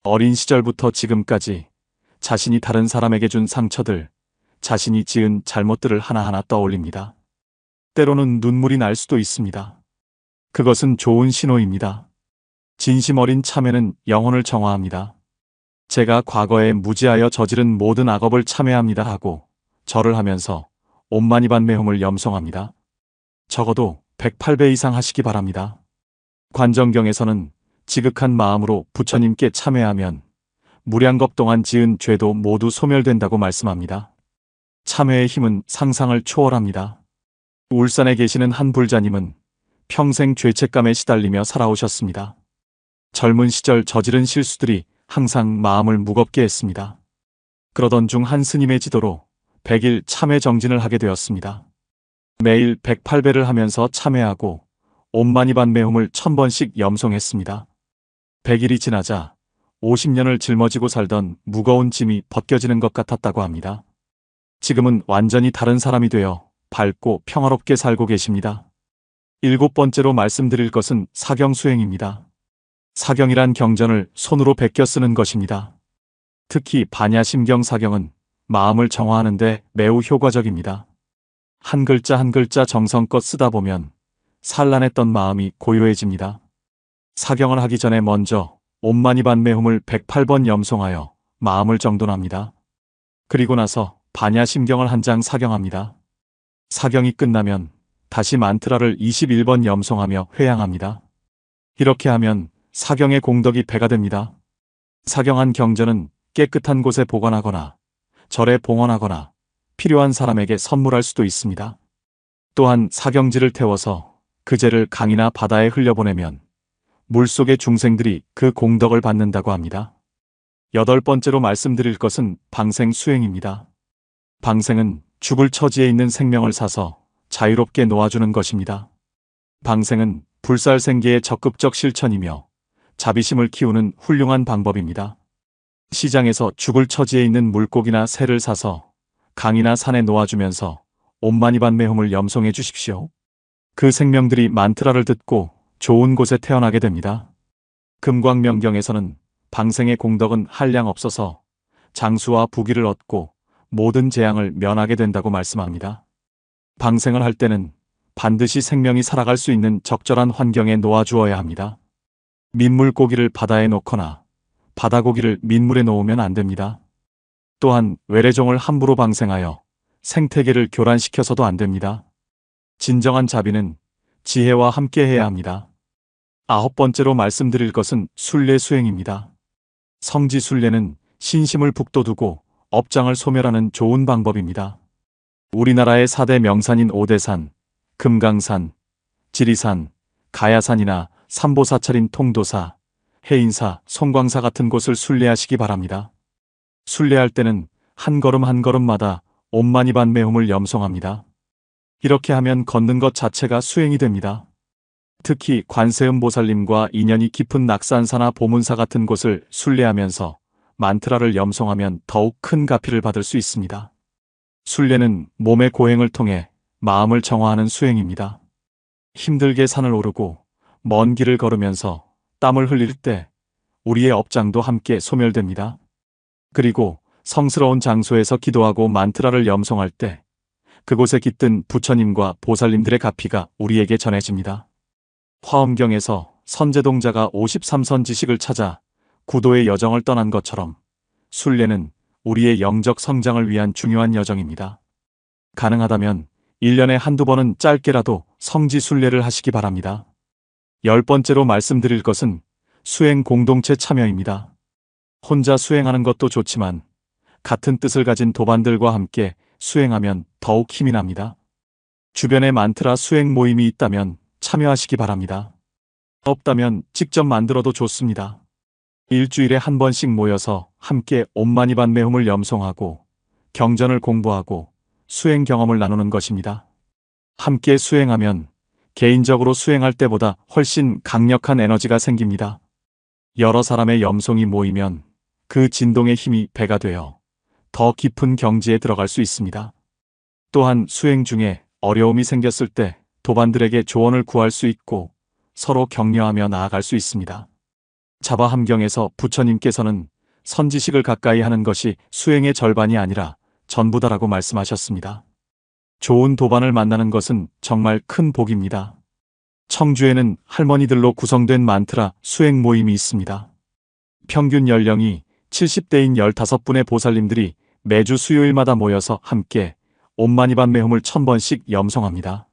Speaker 1: 어린 시절부터 지금까지 자신이 다른 사람에게 준 상처들, 자신이 지은 잘못들을 하나하나 떠올립니다. 때로는 눈물이 날 수도 있습니다. 그것은 좋은 신호입니다. 진심 어린 참회는 영혼을 정화합니다. 제가 과거에 무지하여 저지른 모든 악업을 참회합니다 하고 절을 하면서 옴마니반 매홈을 염송합니다. 적어도 108배 이상 하시기 바랍니다. 관정경에서는 지극한 마음으로 부처님께 참회하면 무량겁 동안 지은 죄도 모두 소멸된다고 말씀합니다. 참회의 힘은 상상을 초월합니다. 울산에 계시는 한 불자님은 평생 죄책감에 시달리며 살아오셨습니다. 젊은 시절 저지른 실수들이 항상 마음을 무겁게 했습니다. 그러던 중 한 스님의 지도로 100일 참회 정진을 하게 되었습니다. 매일 108배를 하면서 참회하고 옴마니반 매홈을 1000번씩 염송했습니다. 100일이 지나자 50년을 짊어지고 살던 무거운 짐이 벗겨지는 것 같았다고 합니다. 지금은 완전히 다른 사람이 되어 밝고 평화롭게 살고 계십니다. 7번째로 말씀드릴 것은 사경수행입니다. 사경이란 경전을 손으로 베껴 쓰는 것입니다. 특히 반야심경 사경은 마음을 정화하는 데 매우 효과적입니다. 한 글자 한 글자 정성껏 쓰다 보면 산란했던 마음이 고요해집니다. 사경을 하기 전에 먼저 옴마니반 매홈을 108번 염송하여 마음을 정돈합니다. 그리고 나서 반야심경을 한 장 사경합니다. 사경이 끝나면 다시 만트라를 21번 염송하며 회향합니다. 이렇게 하면 사경의 공덕이 배가 됩니다. 사경한 경전은 깨끗한 곳에 보관하거나 절에 봉헌하거나 필요한 사람에게 선물할 수도 있습니다. 또한 사경지를 태워서 그 재를 강이나 바다에 흘려보내면 물속의 중생들이 그 공덕을 받는다고 합니다. 8번째로 말씀드릴 것은 방생 수행입니다. 방생은 죽을 처지에 있는 생명을 사서 자유롭게 놓아주는 것입니다. 방생은 불살생계의 적극적 실천이며 자비심을 키우는 훌륭한 방법입니다. 시장에서 죽을 처지에 있는 물고기나 새를 사서 강이나 산에 놓아주면서 옴마니반 매홈을 염송해 주십시오. 그 생명들이 만트라를 듣고 좋은 곳에 태어나게 됩니다. 금광명경에서는 방생의 공덕은 한량 없어서 장수와 부귀를 얻고 모든 재앙을 면하게 된다고 말씀합니다. 방생을 할 때는 반드시 생명이 살아갈 수 있는 적절한 환경에 놓아주어야 합니다. 민물고기를 바다에 놓거나 바다고기를 민물에 놓으면 안 됩니다. 또한 외래종을 함부로 방생하여 생태계를 교란시켜서도 안 됩니다. 진정한 자비는 지혜와 함께 해야 합니다. 9번째로 말씀드릴 것은 순례 수행입니다. 성지 순례는 신심을 북돋우고 업장을 소멸하는 좋은 방법입니다. 우리나라의 4대 명산인 오대산, 금강산, 지리산, 가야산이나 삼보사찰인 통도사, 해인사, 송광사 같은 곳을 순례하시기 바랍니다. 순례할 때는 한 걸음 한 걸음마다 옴마니반메홈을 염송합니다. 이렇게 하면 걷는 것 자체가 수행이 됩니다. 특히 관세음보살님과 인연이 깊은 낙산사나 보문사 같은 곳을 순례하면서 만트라를 염송하면 더욱 큰 가피를 받을 수 있습니다. 순례는 몸의 고행을 통해 마음을 정화하는 수행입니다. 힘들게 산을 오르고 먼 길을 걸으면서 땀을 흘릴 때 우리의 업장도 함께 소멸됩니다. 그리고 성스러운 장소에서 기도하고 만트라를 염송할 때 그곳에 깃든 부처님과 보살님들의 가피가 우리에게 전해집니다. 화엄경에서 선제동자가 53선 지식을 찾아 구도의 여정을 떠난 것처럼 순례는 우리의 영적 성장을 위한 중요한 여정입니다. 가능하다면 1년에 한두 번은 짧게라도 성지 순례를 하시기 바랍니다. 10번째로 말씀드릴 것은 수행 공동체 참여입니다. 혼자 수행하는 것도 좋지만 같은 뜻을 가진 도반들과 함께 수행하면 더욱 힘이 납니다. 주변에 만트라 수행 모임이 있다면 참여하시기 바랍니다. 없다면 직접 만들어도 좋습니다. 일주일에 한 번씩 모여서 함께 옴마니반메홈을 염송하고 경전을 공부하고 수행 경험을 나누는 것입니다. 함께 수행하면 개인적으로 수행할 때보다 훨씬 강력한 에너지가 생깁니다. 여러 사람의 염송이 모이면 그 진동의 힘이 배가 되어 더 깊은 경지에 들어갈 수 있습니다. 또한 수행 중에 어려움이 생겼을 때 도반들에게 조언을 구할 수 있고 서로 격려하며 나아갈 수 있습니다. 자바함경에서 부처님께서는 선지식을 가까이 하는 것이 수행의 절반이 아니라 전부다라고 말씀하셨습니다. 좋은 도반을 만나는 것은 정말 큰 복입니다. 청주에는 할머니들로 구성된 만트라 수행 모임이 있습니다. 평균 연령이 70대인 15분의 보살님들이 매주 수요일마다 모여서 함께 옴마니반메홈을 1000번씩 염송합니다.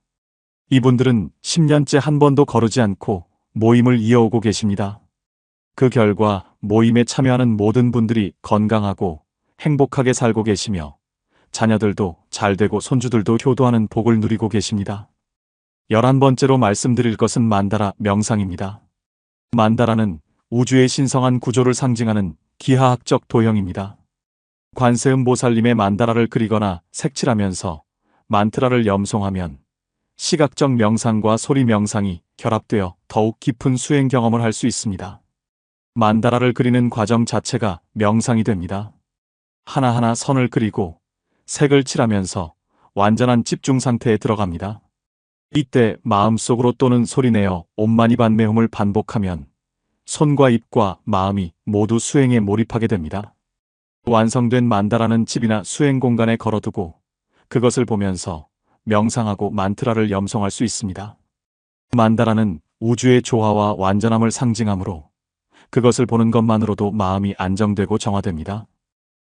Speaker 1: 이분들은 10년째 한 번도 거르지 않고 모임을 이어오고 계십니다. 그 결과 모임에 참여하는 모든 분들이 건강하고 행복하게 살고 계시며 자녀들도 잘되고 손주들도 효도하는 복을 누리고 계십니다. 11번째로 말씀드릴 것은 만다라 명상입니다. 만다라는 우주의 신성한 구조를 상징하는 기하학적 도형입니다. 관세음보살님의 만다라를 그리거나 색칠하면서 만트라를 염송하면 시각적 명상과 소리 명상이 결합되어 더욱 깊은 수행 경험을 할 수 있습니다. 만다라를 그리는 과정 자체가 명상이 됩니다. 하나하나 선을 그리고 색을 칠하면서 완전한 집중 상태에 들어갑니다. 이때 마음속으로 또는 소리내어 옴마니반메홈을 반복하면 손과 입과 마음이 모두 수행에 몰입하게 됩니다. 완성된 만다라는 집이나 수행 공간에 걸어두고 그것을 보면서 명상하고 만트라를 염송할 수 있습니다. 만다라는 우주의 조화와 완전함을 상징하므로 그것을 보는 것만으로도 마음이 안정되고 정화됩니다.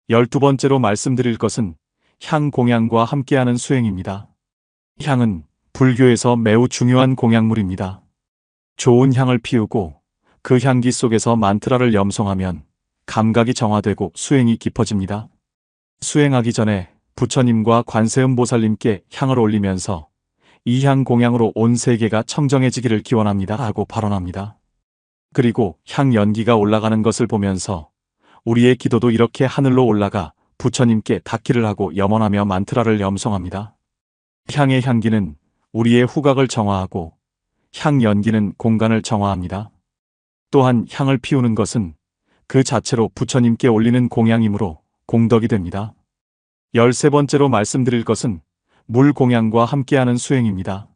Speaker 1: 12번째로 말씀드릴 것은 향 공양과 함께하는 수행입니다. 향은 불교에서 매우 중요한 공양물입니다. 좋은 향을 피우고 그 향기 속에서 만트라를 염송하면 감각이 정화되고 수행이 깊어집니다. 수행하기 전에 부처님과 관세음보살님께 향을 올리면서 이 향 공양으로 온 세계가 청정해지기를 기원합니다 하고 발언합니다. 그리고 향 연기가 올라가는 것을 보면서 우리의 기도도 이렇게 하늘로 올라가 부처님께 닿기를 하고 염원하며 만트라를 염송합니다. 향의 향기는 우리의 후각을 정화하고 향 연기는 공간을 정화합니다. 또한 향을 피우는 것은 그 자체로 부처님께 올리는 공양이므로 공덕이 됩니다. 13번째로 말씀드릴 것은 물 공양과 함께하는 수행입니다.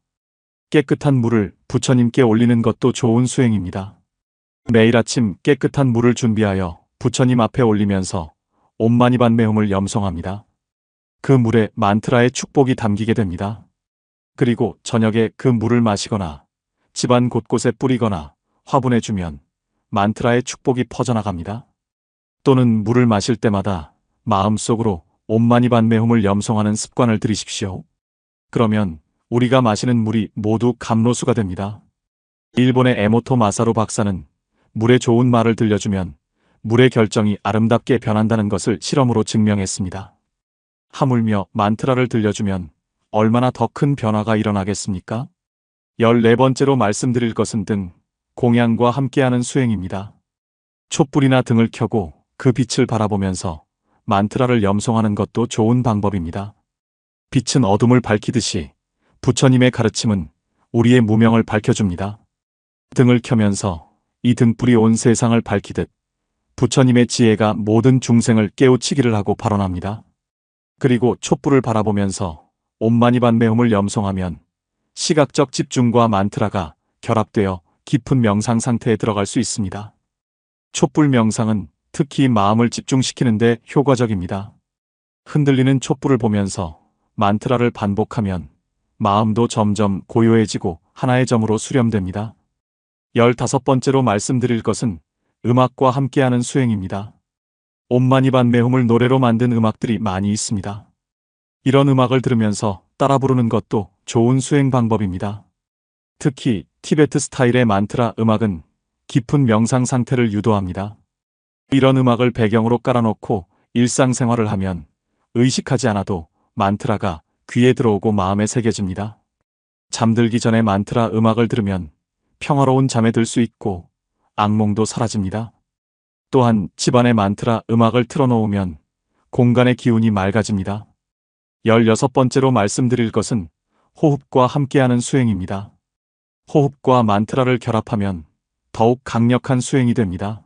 Speaker 1: 깨끗한 물을 부처님께 올리는 것도 좋은 수행입니다. 매일 아침 깨끗한 물을 준비하여 부처님 앞에 올리면서 옴마니반메홈을 염송합니다. 그 물에 만트라의 축복이 담기게 됩니다. 그리고 저녁에 그 물을 마시거나 집안 곳곳에 뿌리거나 화분해주면 만트라의 축복이 퍼져나갑니다. 또는 물을 마실 때마다 마음속으로 옴마니반메홈을 염송하는 습관을 들이십시오. 그러면 우리가 마시는 물이 모두 감로수가 됩니다. 일본의 에모토 마사루 박사는 물에 좋은 말을 들려주면 물의 결정이 아름답게 변한다는 것을 실험으로 증명했습니다. 하물며 만트라를 들려주면 얼마나 더 큰 변화가 일어나겠습니까? 14번째로 말씀드릴 것은 등, 공양과 함께하는 수행입니다. 촛불이나 등을 켜고 그 빛을 바라보면서 만트라를 염송하는 것도 좋은 방법입니다. 빛은 어둠을 밝히듯이 부처님의 가르침은 우리의 무명을 밝혀줍니다. 등을 켜면서 이 등불이 온 세상을 밝히듯 부처님의 지혜가 모든 중생을 깨우치기를 하고 발언합니다. 그리고 촛불을 바라보면서 옴마니반메홈을 염송하면 시각적 집중과 만트라가 결합되어 깊은 명상 상태에 들어갈 수 있습니다. 촛불 명상은 특히 마음을 집중시키는 데 효과적입니다. 흔들리는 촛불을 보면서 만트라를 반복하면 마음도 점점 고요해지고 하나의 점으로 수렴됩니다. 15번째로 말씀드릴 것은 음악과 함께하는 수행입니다. 옴마니반메홈을 노래로 만든 음악들이 많이 있습니다. 이런 음악을 들으면서 따라 부르는 것도 좋은 수행 방법입니다. 특히 티베트 스타일의 만트라 음악은 깊은 명상 상태를 유도합니다. 이런 음악을 배경으로 깔아놓고 일상생활을 하면 의식하지 않아도 만트라가 귀에 들어오고 마음에 새겨집니다. 잠들기 전에 만트라 음악을 들으면 평화로운 잠에 들 수 있고 악몽도 사라집니다. 또한 집안에 만트라 음악을 틀어놓으면 공간의 기운이 맑아집니다. 16번째로 말씀드릴 것은 호흡과 함께하는 수행입니다. 호흡과 만트라를 결합하면 더욱 강력한 수행이 됩니다.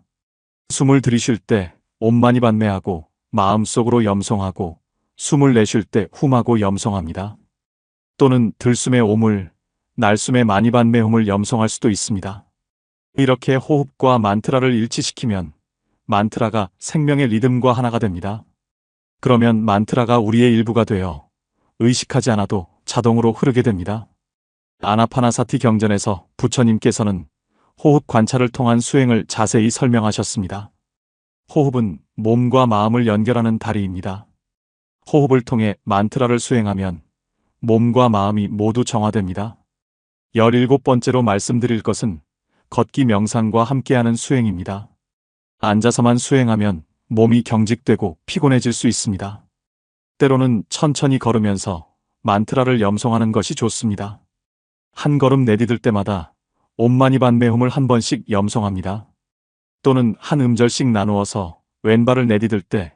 Speaker 1: 숨을 들이쉴 때 옴마니반메하고 마음속으로 염송하고 숨을 내쉴 때 훔하고 염송합니다. 또는 들숨의 옴을, 날숨의 마니반메홈을 염송할 수도 있습니다. 이렇게 호흡과 만트라를 일치시키면 만트라가 생명의 리듬과 하나가 됩니다. 그러면 만트라가 우리의 일부가 되어 의식하지 않아도 자동으로 흐르게 됩니다. 아나파나사티 경전에서 부처님께서는 호흡 관찰을 통한 수행을 자세히 설명하셨습니다. 호흡은 몸과 마음을 연결하는 다리입니다. 호흡을 통해 만트라를 수행하면 몸과 마음이 모두 정화됩니다. 17번째로 말씀드릴 것은 걷기 명상과 함께하는 수행입니다. 앉아서만 수행하면 몸이 경직되고 피곤해질 수 있습니다. 때로는 천천히 걸으면서 만트라를 염송하는 것이 좋습니다. 한 걸음 내디딜 때마다 옴마니반메홈을 한 번씩 염송합니다. 또는 한 음절씩 나누어서 왼발을 내디딜 때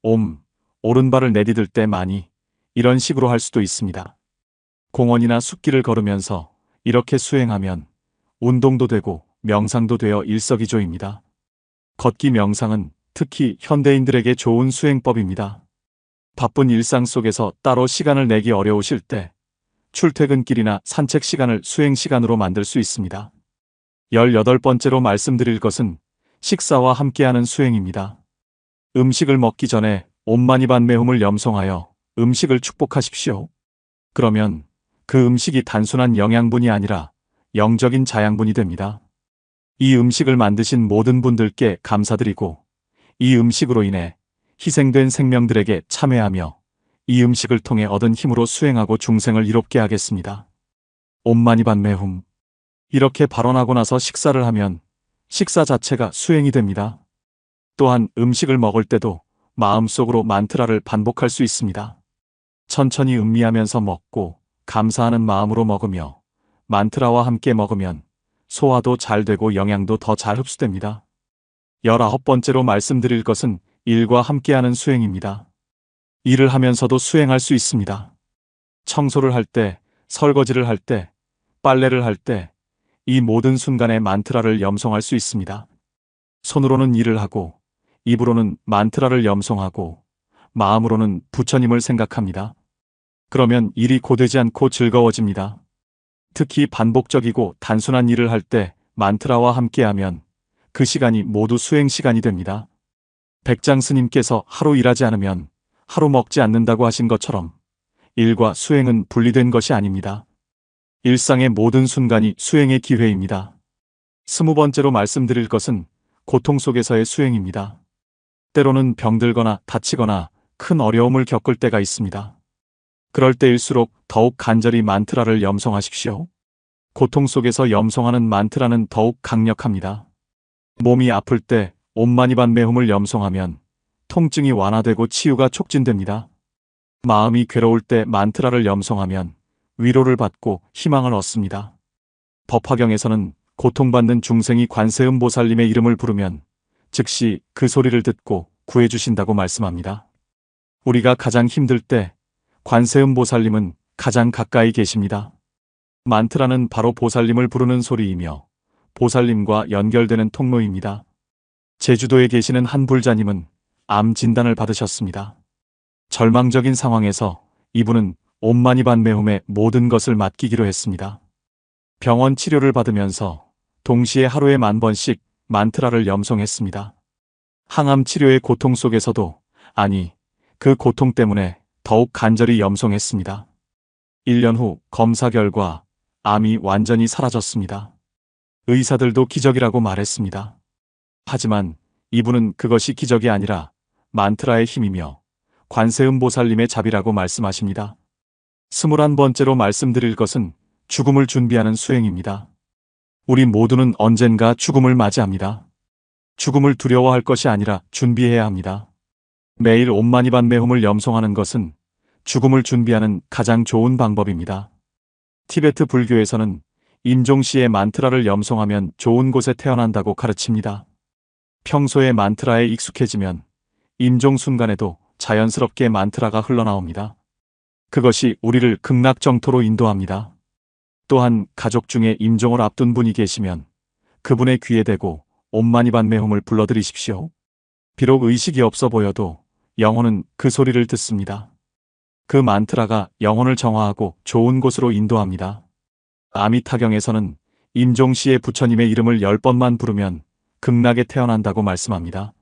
Speaker 1: 옴, 오른발을 내디딜 때 마니, 이런 식으로 할 수도 있습니다. 공원이나 숲길을 걸으면서 이렇게 수행하면 운동도 되고 명상도 되어 일석이조입니다. 걷기 명상은 특히 현대인들에게 좋은 수행법입니다. 바쁜 일상 속에서 따로 시간을 내기 어려우실 때 출퇴근길이나 산책 시간을 수행 시간으로 만들 수 있습니다. 18번째로 말씀드릴 것은 식사와 함께하는 수행입니다. 음식을 먹기 전에 옴마니반메홈을 염송하여 음식을 축복하십시오. 그러면 그 음식이 단순한 영양분이 아니라 영적인 자양분이 됩니다. 이 음식을 만드신 모든 분들께 감사드리고 이 음식으로 인해 희생된 생명들에게 참회하며 이 음식을 통해 얻은 힘으로 수행하고 중생을 이롭게 하겠습니다. 옴마니반메홈. 이렇게 발언하고 나서 식사를 하면 식사 자체가 수행이 됩니다. 또한 음식을 먹을 때도 마음속으로 만트라를 반복할 수 있습니다. 천천히 음미하면서 먹고 감사하는 마음으로 먹으며 만트라와 함께 먹으면 소화도 잘 되고 영양도 더 잘 흡수됩니다. 19번째로 말씀드릴 것은 일과 함께하는 수행입니다. 일을 하면서도 수행할 수 있습니다. 청소를 할 때, 설거지를 할 때, 빨래를 할 때, 이 모든 순간에 만트라를 염송할 수 있습니다. 손으로는 일을 하고, 입으로는 만트라를 염송하고, 마음으로는 부처님을 생각합니다. 그러면 일이 고되지 않고 즐거워집니다. 특히 반복적이고 단순한 일을 할 때 만트라와 함께하면 그 시간이 모두 수행 시간이 됩니다. 백장 스님께서 하루 일하지 않으면 하루 먹지 않는다고 하신 것처럼 일과 수행은 분리된 것이 아닙니다. 일상의 모든 순간이 수행의 기회입니다. 20번째로 말씀드릴 것은 고통 속에서의 수행입니다. 때로는 병들거나 다치거나 큰 어려움을 겪을 때가 있습니다. 그럴 때일수록 더욱 간절히 만트라를 염송하십시오. 고통 속에서 염송하는 만트라는 더욱 강력합니다. 몸이 아플 때 옴마니반메홈을 염송하면 통증이 완화되고 치유가 촉진됩니다. 마음이 괴로울 때 만트라를 염송하면 위로를 받고 희망을 얻습니다. 법화경에서는 고통받는 중생이 관세음보살님의 이름을 부르면 즉시 그 소리를 듣고 구해주신다고 말씀합니다. 우리가 가장 힘들 때 관세음보살님은 가장 가까이 계십니다. 만트라는 바로 보살님을 부르는 소리이며 보살님과 연결되는 통로입니다. 제주도에 계시는 한 불자님은 암 진단을 받으셨습니다. 절망적인 상황에서 이분은 옴마니반메홈의 모든 것을 맡기기로 했습니다. 병원 치료를 받으면서 동시에 하루에 10,000번씩 만트라를 염송했습니다. 항암 치료의 고통 속에서도, 아니, 그 고통 때문에 더욱 간절히 염송했습니다. 1년 후 검사 결과 암이 완전히 사라졌습니다. 의사들도 기적이라고 말했습니다. 하지만 이분은 그것이 기적이 아니라 만트라의 힘이며 관세음보살님의 자비라고 말씀하십니다. 21번째로 말씀드릴 것은 죽음을 준비하는 수행입니다. 우리 모두는 언젠가 죽음을 맞이합니다. 죽음을 두려워할 것이 아니라 준비해야 합니다. 매일 옴마니반메홈을 염송하는 것은 죽음을 준비하는 가장 좋은 방법입니다. 티베트 불교에서는 임종시에 만트라를 염송하면 좋은 곳에 태어난다고 가르칩니다. 평소에 만트라에 익숙해지면 임종 순간에도 자연스럽게 만트라가 흘러나옵니다. 그것이 우리를 극락정토로 인도합니다. 또한 가족 중에 임종을 앞둔 분이 계시면 그분의 귀에 대고 옴마니반메홈을 불러드리십시오. 비록 의식이 없어 보여도 영혼은 그 소리를 듣습니다. 그 만트라가 영혼을 정화하고 좋은 곳으로 인도합니다. 아미타경에서는 임종시의 부처님의 이름을 10번만 부르면 극락에 태어난다고 말씀합니다.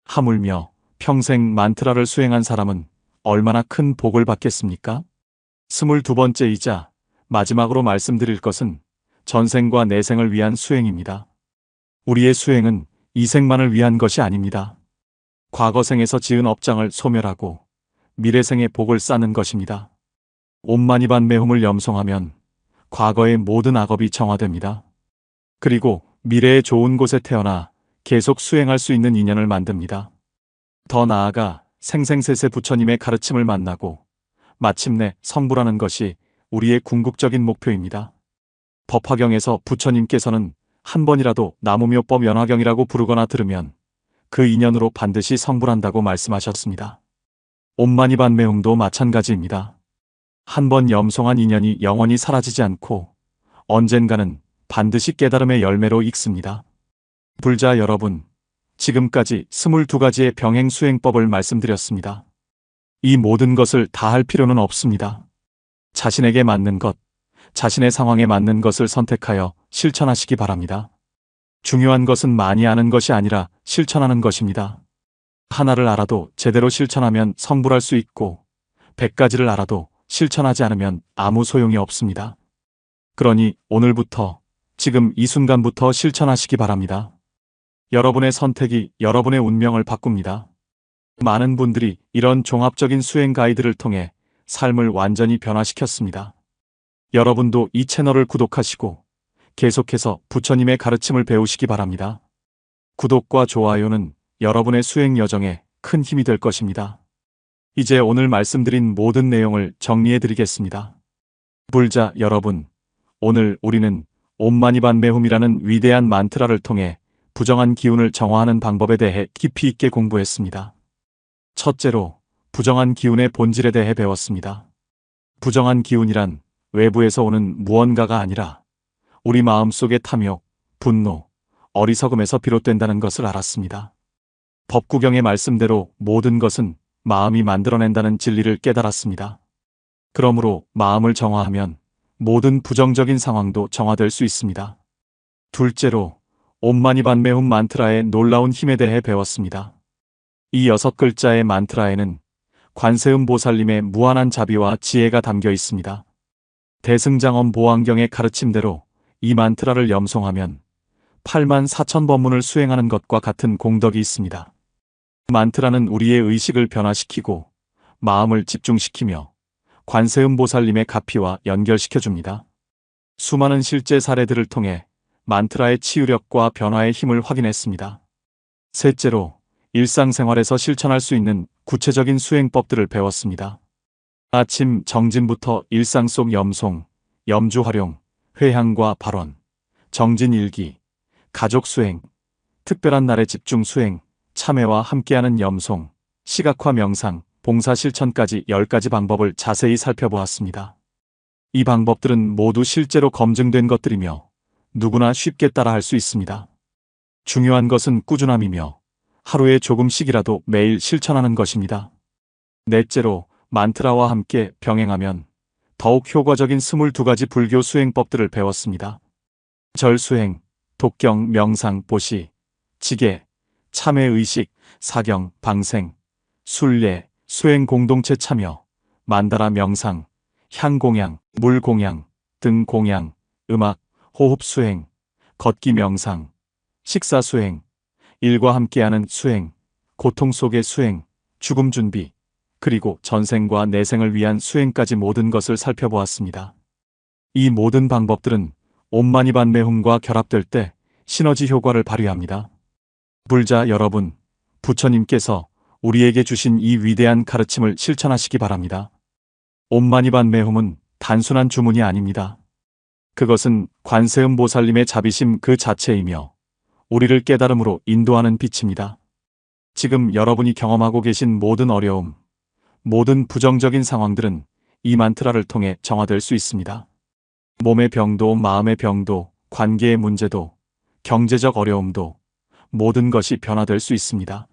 Speaker 1: 하물며 평생 만트라를 수행한 사람은 얼마나 큰 복을 받겠습니까? 22번째이자 마지막으로 말씀드릴 것은 전생과 내생을 위한 수행입니다. 우리의 수행은 이 생만을 위한 것이 아닙니다. 과거생에서 지은 업장을 소멸하고 미래생의 복을 쌓는 것입니다. 옴마니반메홈을 염송하면 과거의 모든 악업이 정화됩니다. 그리고 미래의 좋은 곳에 태어나 계속 수행할 수 있는 인연을 만듭니다. 더 나아가 생생세세 부처님의 가르침을 만나고 마침내 성불하는 것이 우리의 궁극적인 목표입니다. 법화경에서 부처님께서는 한 번이라도 나무묘법 연화경이라고 부르거나 들으면 그 인연으로 반드시 성불한다고 말씀하셨습니다. 옴마니반메홈도 마찬가지입니다. 한 번 염송한 인연이 영원히 사라지지 않고 언젠가는 반드시 깨달음의 열매로 익습니다. 불자 여러분, 지금까지 22가지의 병행 수행법을 말씀드렸습니다. 이 모든 것을 다 할 필요는 없습니다. 자신에게 맞는 것, 자신의 상황에 맞는 것을 선택하여 실천하시기 바랍니다. 중요한 것은 많이 아는 것이 아니라 실천하는 것입니다. 하나를 알아도 제대로 실천하면 성불할 수 있고 100가지를 알아도 실천하지 않으면 아무 소용이 없습니다. 그러니 오늘부터, 지금 이 순간부터 실천하시기 바랍니다. 여러분의 선택이 여러분의 운명을 바꿉니다. 많은 분들이 이런 종합적인 수행 가이드를 통해 삶을 완전히 변화시켰습니다. 여러분도 이 채널을 구독하시고 계속해서 부처님의 가르침을 배우시기 바랍니다. 구독과 좋아요는 여러분의 수행 여정에 큰 힘이 될 것입니다. 이제 오늘 말씀드린 모든 내용을 정리해 드리겠습니다. 불자 여러분, 오늘 우리는 옴마니반메홈이라는 위대한 만트라를 통해 부정한 기운을 정화하는 방법에 대해 깊이 있게 공부했습니다. 첫째로, 부정한 기운의 본질에 대해 배웠습니다. 부정한 기운이란 외부에서 오는 무언가가 아니라 우리 마음속의 탐욕, 분노, 어리석음에서 비롯된다는 것을 알았습니다. 법구경의 말씀대로 모든 것은 마음이 만들어낸다는 진리를 깨달았습니다. 그러므로 마음을 정화하면 모든 부정적인 상황도 정화될 수 있습니다. 둘째로, 옴마니반메홈 만트라의 놀라운 힘에 대해 배웠습니다. 이 6글자의 만트라에는 관세음보살님의 무한한 자비와 지혜가 담겨 있습니다. 대승장엄 보안경의 가르침대로 이 만트라를 염송하면 84,000번문을 수행하는 것과 같은 공덕이 있습니다. 만트라는 우리의 의식을 변화시키고 마음을 집중시키며 관세음보살님의 가피와 연결시켜줍니다. 수많은 실제 사례들을 통해 만트라의 치유력과 변화의 힘을 확인했습니다. 셋째로, 일상생활에서 실천할 수 있는 구체적인 수행법들을 배웠습니다. 아침 정진부터 일상 속 염송, 염주 활용, 회향과 발언, 정진일기, 가족 수행, 특별한 날의 집중 수행, 참회와 함께하는 염송, 시각화 명상, 봉사 실천까지 10가지 방법을 자세히 살펴보았습니다. 이 방법들은 모두 실제로 검증된 것들이며 누구나 쉽게 따라할 수 있습니다. 중요한 것은 꾸준함이며 하루에 조금씩이라도 매일 실천하는 것입니다. 넷째로, 만트라와 함께 병행하면 더욱 효과적인 22가지 불교 수행법들을 배웠습니다. 절수행, 독경, 명상, 보시, 지계, 참회의식, 사경, 방생, 순례, 수행 공동체 참여, 만다라 명상, 향공양, 물공양, 등공양, 음악, 호흡 수행, 걷기 명상, 식사 수행, 일과 함께하는 수행, 고통 속의 수행, 죽음 준비, 그리고 전생과 내생을 위한 수행까지 모든 것을 살펴보았습니다. 이 모든 방법들은 옴마니반메훔과 결합될 때 시너지 효과를 발휘합니다. 불자 여러분, 부처님께서 우리에게 주신 이 위대한 가르침을 실천하시기 바랍니다. 옴마니반메훔은 단순한 주문이 아닙니다. 그것은 관세음보살님의 자비심 그 자체이며 우리를 깨달음으로 인도하는 빛입니다. 지금 여러분이 경험하고 계신 모든 어려움, 모든 부정적인 상황들은 이 만트라를 통해 정화될 수 있습니다. 몸의 병도, 마음의 병도, 관계의 문제도, 경제적 어려움도 모든 것이 변화될 수 있습니다.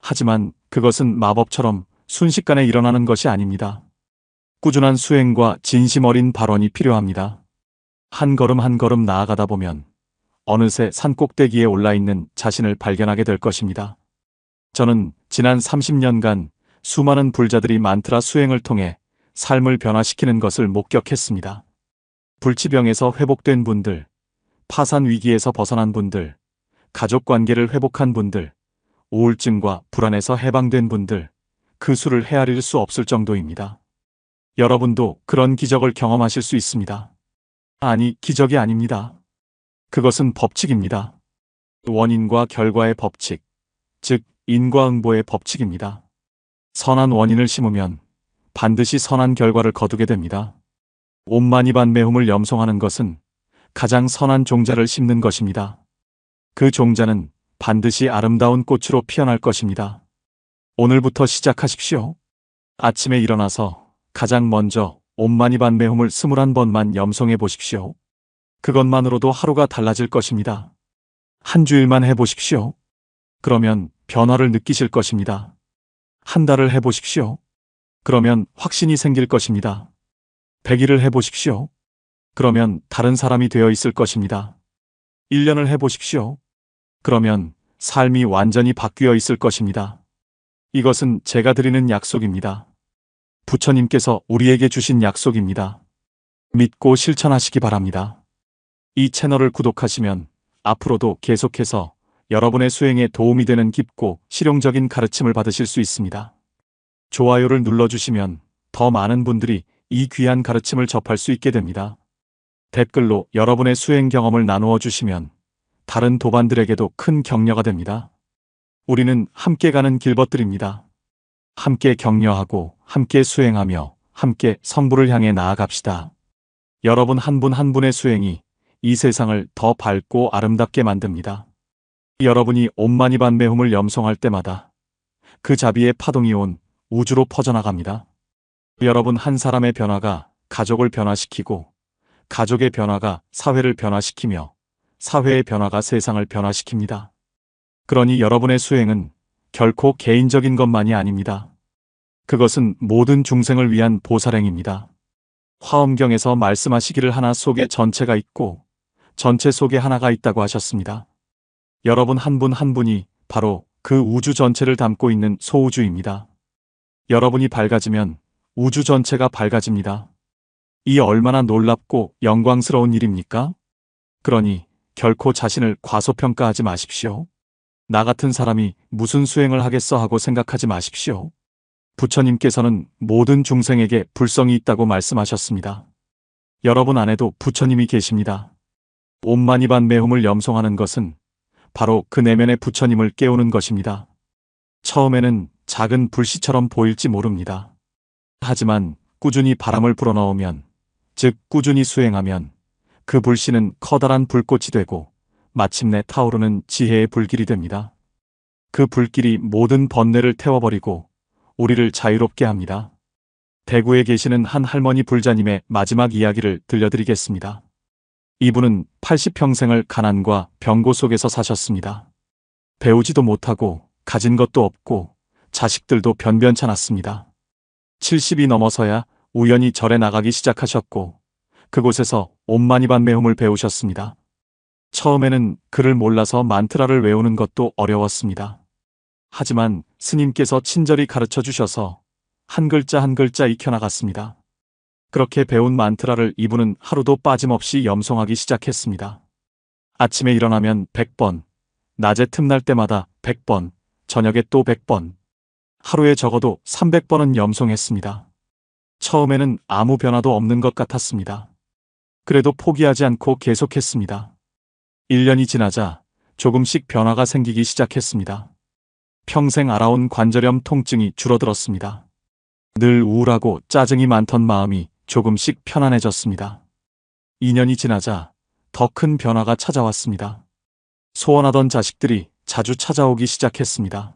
Speaker 1: 하지만 그것은 마법처럼 순식간에 일어나는 것이 아닙니다. 꾸준한 수행과 진심 어린 발언이 필요합니다. 한 걸음 한 걸음 나아가다 보면 어느새 산꼭대기에 올라있는 자신을 발견하게 될 것입니다. 저는 지난 30년간 수많은 불자들이 만트라 수행을 통해 삶을 변화시키는 것을 목격했습니다. 불치병에서 회복된 분들, 파산 위기에서 벗어난 분들, 가족 관계를 회복한 분들, 우울증과 불안에서 해방된 분들, 그 수를 헤아릴 수 없을 정도입니다. 여러분도 그런 기적을 경험하실 수 있습니다. 아니, 기적이 아닙니다. 그것은 법칙입니다. 원인과 결과의 법칙, 즉 인과응보의 법칙입니다. 선한 원인을 심으면 반드시 선한 결과를 거두게 됩니다. 옴마니반메훔을 염송하는 것은 가장 선한 종자를 심는 것입니다. 그 종자는 반드시 아름다운 꽃으로 피어날 것입니다. 오늘부터 시작하십시오. 아침에 일어나서 가장 먼저 옴마니반메훔을 21번만 염송해 보십시오. 그것만으로도 하루가 달라질 것입니다. 한 주일만 해보십시오. 그러면 변화를 느끼실 것입니다. 한 달을 해보십시오. 그러면 확신이 생길 것입니다. 100일을 해보십시오. 그러면 다른 사람이 되어 있을 것입니다. 1년을 해보십시오. 그러면 삶이 완전히 바뀌어 있을 것입니다. 이것은 제가 드리는 약속입니다. 부처님께서 우리에게 주신 약속입니다. 믿고 실천하시기 바랍니다. 이 채널을 구독하시면 앞으로도 계속해서 여러분의 수행에 도움이 되는 깊고 실용적인 가르침을 받으실 수 있습니다. 좋아요를 눌러주시면 더 많은 분들이 이 귀한 가르침을 접할 수 있게 됩니다. 댓글로 여러분의 수행 경험을 나누어 주시면 다른 도반들에게도 큰 격려가 됩니다. 우리는 함께 가는 길벗들입니다. 함께 격려하고 함께 수행하며 함께 성부를 향해 나아갑시다. 여러분 한 분 한 분의 수행이 이 세상을 더 밝고 아름답게 만듭니다. 여러분이 옴마니반메훔을 염송할 때마다 그 자비의 파동이 온 우주로 퍼져나갑니다. 여러분 한 사람의 변화가 가족을 변화시키고 가족의 변화가 사회를 변화시키며 사회의 변화가 세상을 변화시킵니다. 그러니 여러분의 수행은 결코 개인적인 것만이 아닙니다. 그것은 모든 중생을 위한 보살행입니다. 화엄경에서 말씀하시기를 하나 속에 전체가 있고 전체 속에 하나가 있다고 하셨습니다. 여러분 한 분 한 분이 바로 그 우주 전체를 담고 있는 소우주입니다. 여러분이 밝아지면 우주 전체가 밝아집니다. 이 얼마나 놀랍고 영광스러운 일입니까? 그러니 결코 자신을 과소평가하지 마십시오. 나 같은 사람이 무슨 수행을 하겠어 하고 생각하지 마십시오. 부처님께서는 모든 중생에게 불성이 있다고 말씀하셨습니다. 여러분 안에도 부처님이 계십니다. 옴마니반메홈을 염송하는 것은 바로 그 내면의 부처님을 깨우는 것입니다. 처음에는 작은 불씨처럼 보일지 모릅니다. 하지만 꾸준히 바람을 불어넣으면, 즉 꾸준히 수행하면 그 불씨는 커다란 불꽃이 되고 마침내 타오르는 지혜의 불길이 됩니다. 그 불길이 모든 번뇌를 태워버리고 우리를 자유롭게 합니다. 대구에 계시는 한 할머니 불자님의 마지막 이야기를 들려드리겠습니다. 이분은 80평생을 가난과 병고 속에서 사셨습니다. 배우지도 못하고 가진 것도 없고 자식들도 변변찮았습니다. 70이 넘어서야 우연히 절에 나가기 시작하셨고 그곳에서 옴마니반메홈을 배우셨습니다. 처음에는 글을 몰라서 만트라를 외우는 것도 어려웠습니다. 하지만 스님께서 친절히 가르쳐 주셔서 한 글자 한 글자 익혀나갔습니다. 그렇게 배운 만트라를 이분은 하루도 빠짐없이 염송하기 시작했습니다. 아침에 일어나면 100번, 낮에 틈날 때마다 100번, 저녁에 또 100번, 하루에 적어도 300번은 염송했습니다. 처음에는 아무 변화도 없는 것 같았습니다. 그래도 포기하지 않고 계속했습니다. 1년이 지나자 조금씩 변화가 생기기 시작했습니다. 평생 알아온 관절염 통증이 줄어들었습니다. 늘 우울하고 짜증이 많던 마음이 조금씩 편안해졌습니다. 2년이 지나자 더 큰 변화가 찾아왔습니다. 소원하던 자식들이 자주 찾아오기 시작했습니다.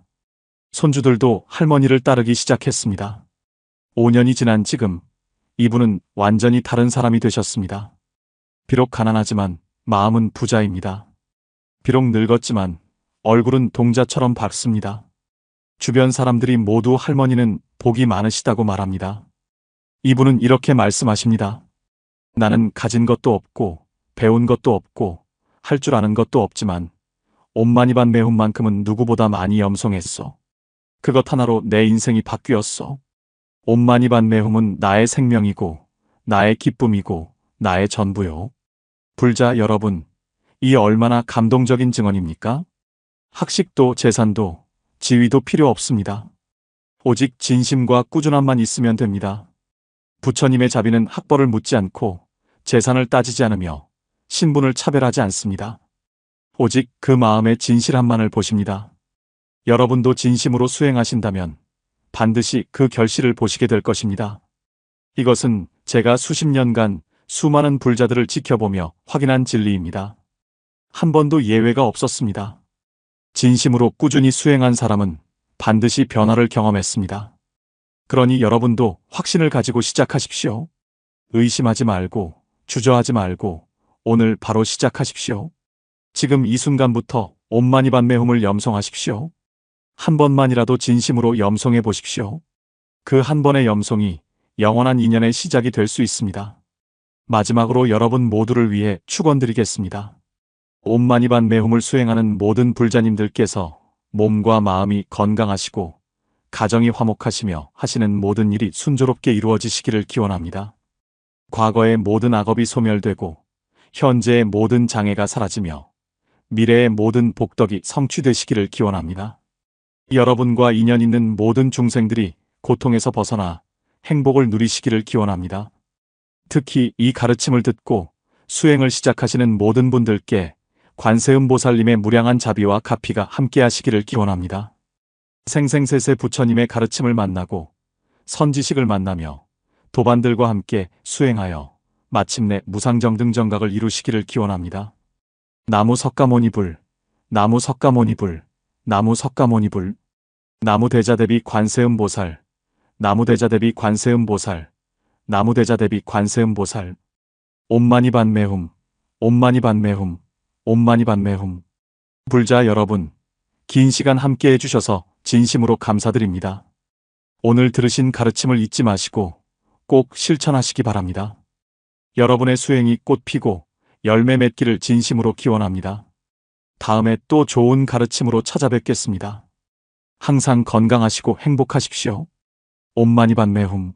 Speaker 1: 손주들도 할머니를 따르기 시작했습니다. 5년이 지난 지금 이분은 완전히 다른 사람이 되셨습니다. 비록 가난하지만 마음은 부자입니다. 비록 늙었지만 얼굴은 동자처럼 밝습니다. 주변 사람들이 모두 할머니는 복이 많으시다고 말합니다. 이분은 이렇게 말씀하십니다. 나는 가진 것도 없고 배운 것도 없고 할 줄 아는 것도 없지만 옴마니반메홈만큼은 누구보다 많이 염송했어. 그것 하나로 내 인생이 바뀌었어. 옴마니반메홈은 나의 생명이고 나의 기쁨이고 나의 전부요. 불자 여러분, 이 얼마나 감동적인 증언입니까? 학식도 재산도 지위도 필요 없습니다. 오직 진심과 꾸준함만 있으면 됩니다. 부처님의 자비는 학벌을 묻지 않고 재산을 따지지 않으며 신분을 차별하지 않습니다. 오직 그 마음의 진실함만을 보십니다. 여러분도 진심으로 수행하신다면 반드시 그 결실을 보시게 될 것입니다. 이것은 제가 수십 년간 수많은 불자들을 지켜보며 확인한 진리입니다. 한 번도 예외가 없었습니다. 진심으로 꾸준히 수행한 사람은 반드시 변화를 경험했습니다. 그러니 여러분도 확신을 가지고 시작하십시오. 의심하지 말고 주저하지 말고 오늘 바로 시작하십시오. 지금 이 순간부터 옴마니반메홈을 염송하십시오. 한 번만이라도 진심으로 염송해 보십시오. 그 한 번의 염송이 영원한 인연의 시작이 될 수 있습니다. 마지막으로 여러분 모두를 위해 축원드리겠습니다. 옴마니반메홈을 수행하는 모든 불자님들께서 몸과 마음이 건강하시고 가정이 화목하시며 하시는 모든 일이 순조롭게 이루어지시기를 기원합니다. 과거의 모든 악업이 소멸되고 현재의 모든 장애가 사라지며 미래의 모든 복덕이 성취되시기를 기원합니다. 여러분과 인연 있는 모든 중생들이 고통에서 벗어나 행복을 누리시기를 기원합니다. 특히 이 가르침을 듣고 수행을 시작하시는 모든 분들께 관세음보살님의 무량한 자비와 가피가 함께하시기를 기원합니다. 생생세세 부처님의 가르침을 만나고 선지식을 만나며 도반들과 함께 수행하여 마침내 무상정등정각을 이루시기를 기원합니다. 나무 석가모니불, 나무 석가모니불, 나무 석가모니불, 나무 대자대비 관세음보살, 나무 대자대비 관세음보살, 나무 대자대비 관세음보살. 옴마니반메홈, 옴마니반메홈, 옴마니반메홈. 불자 여러분, 긴 시간 함께 해주셔서 진심으로 감사드립니다. 오늘 들으신 가르침을 잊지 마시고 꼭 실천하시기 바랍니다. 여러분의 수행이 꽃 피고 열매 맺기를 진심으로 기원합니다. 다음에 또 좋은 가르침으로 찾아뵙겠습니다. 항상 건강하시고 행복하십시오. 옴마니반메홈.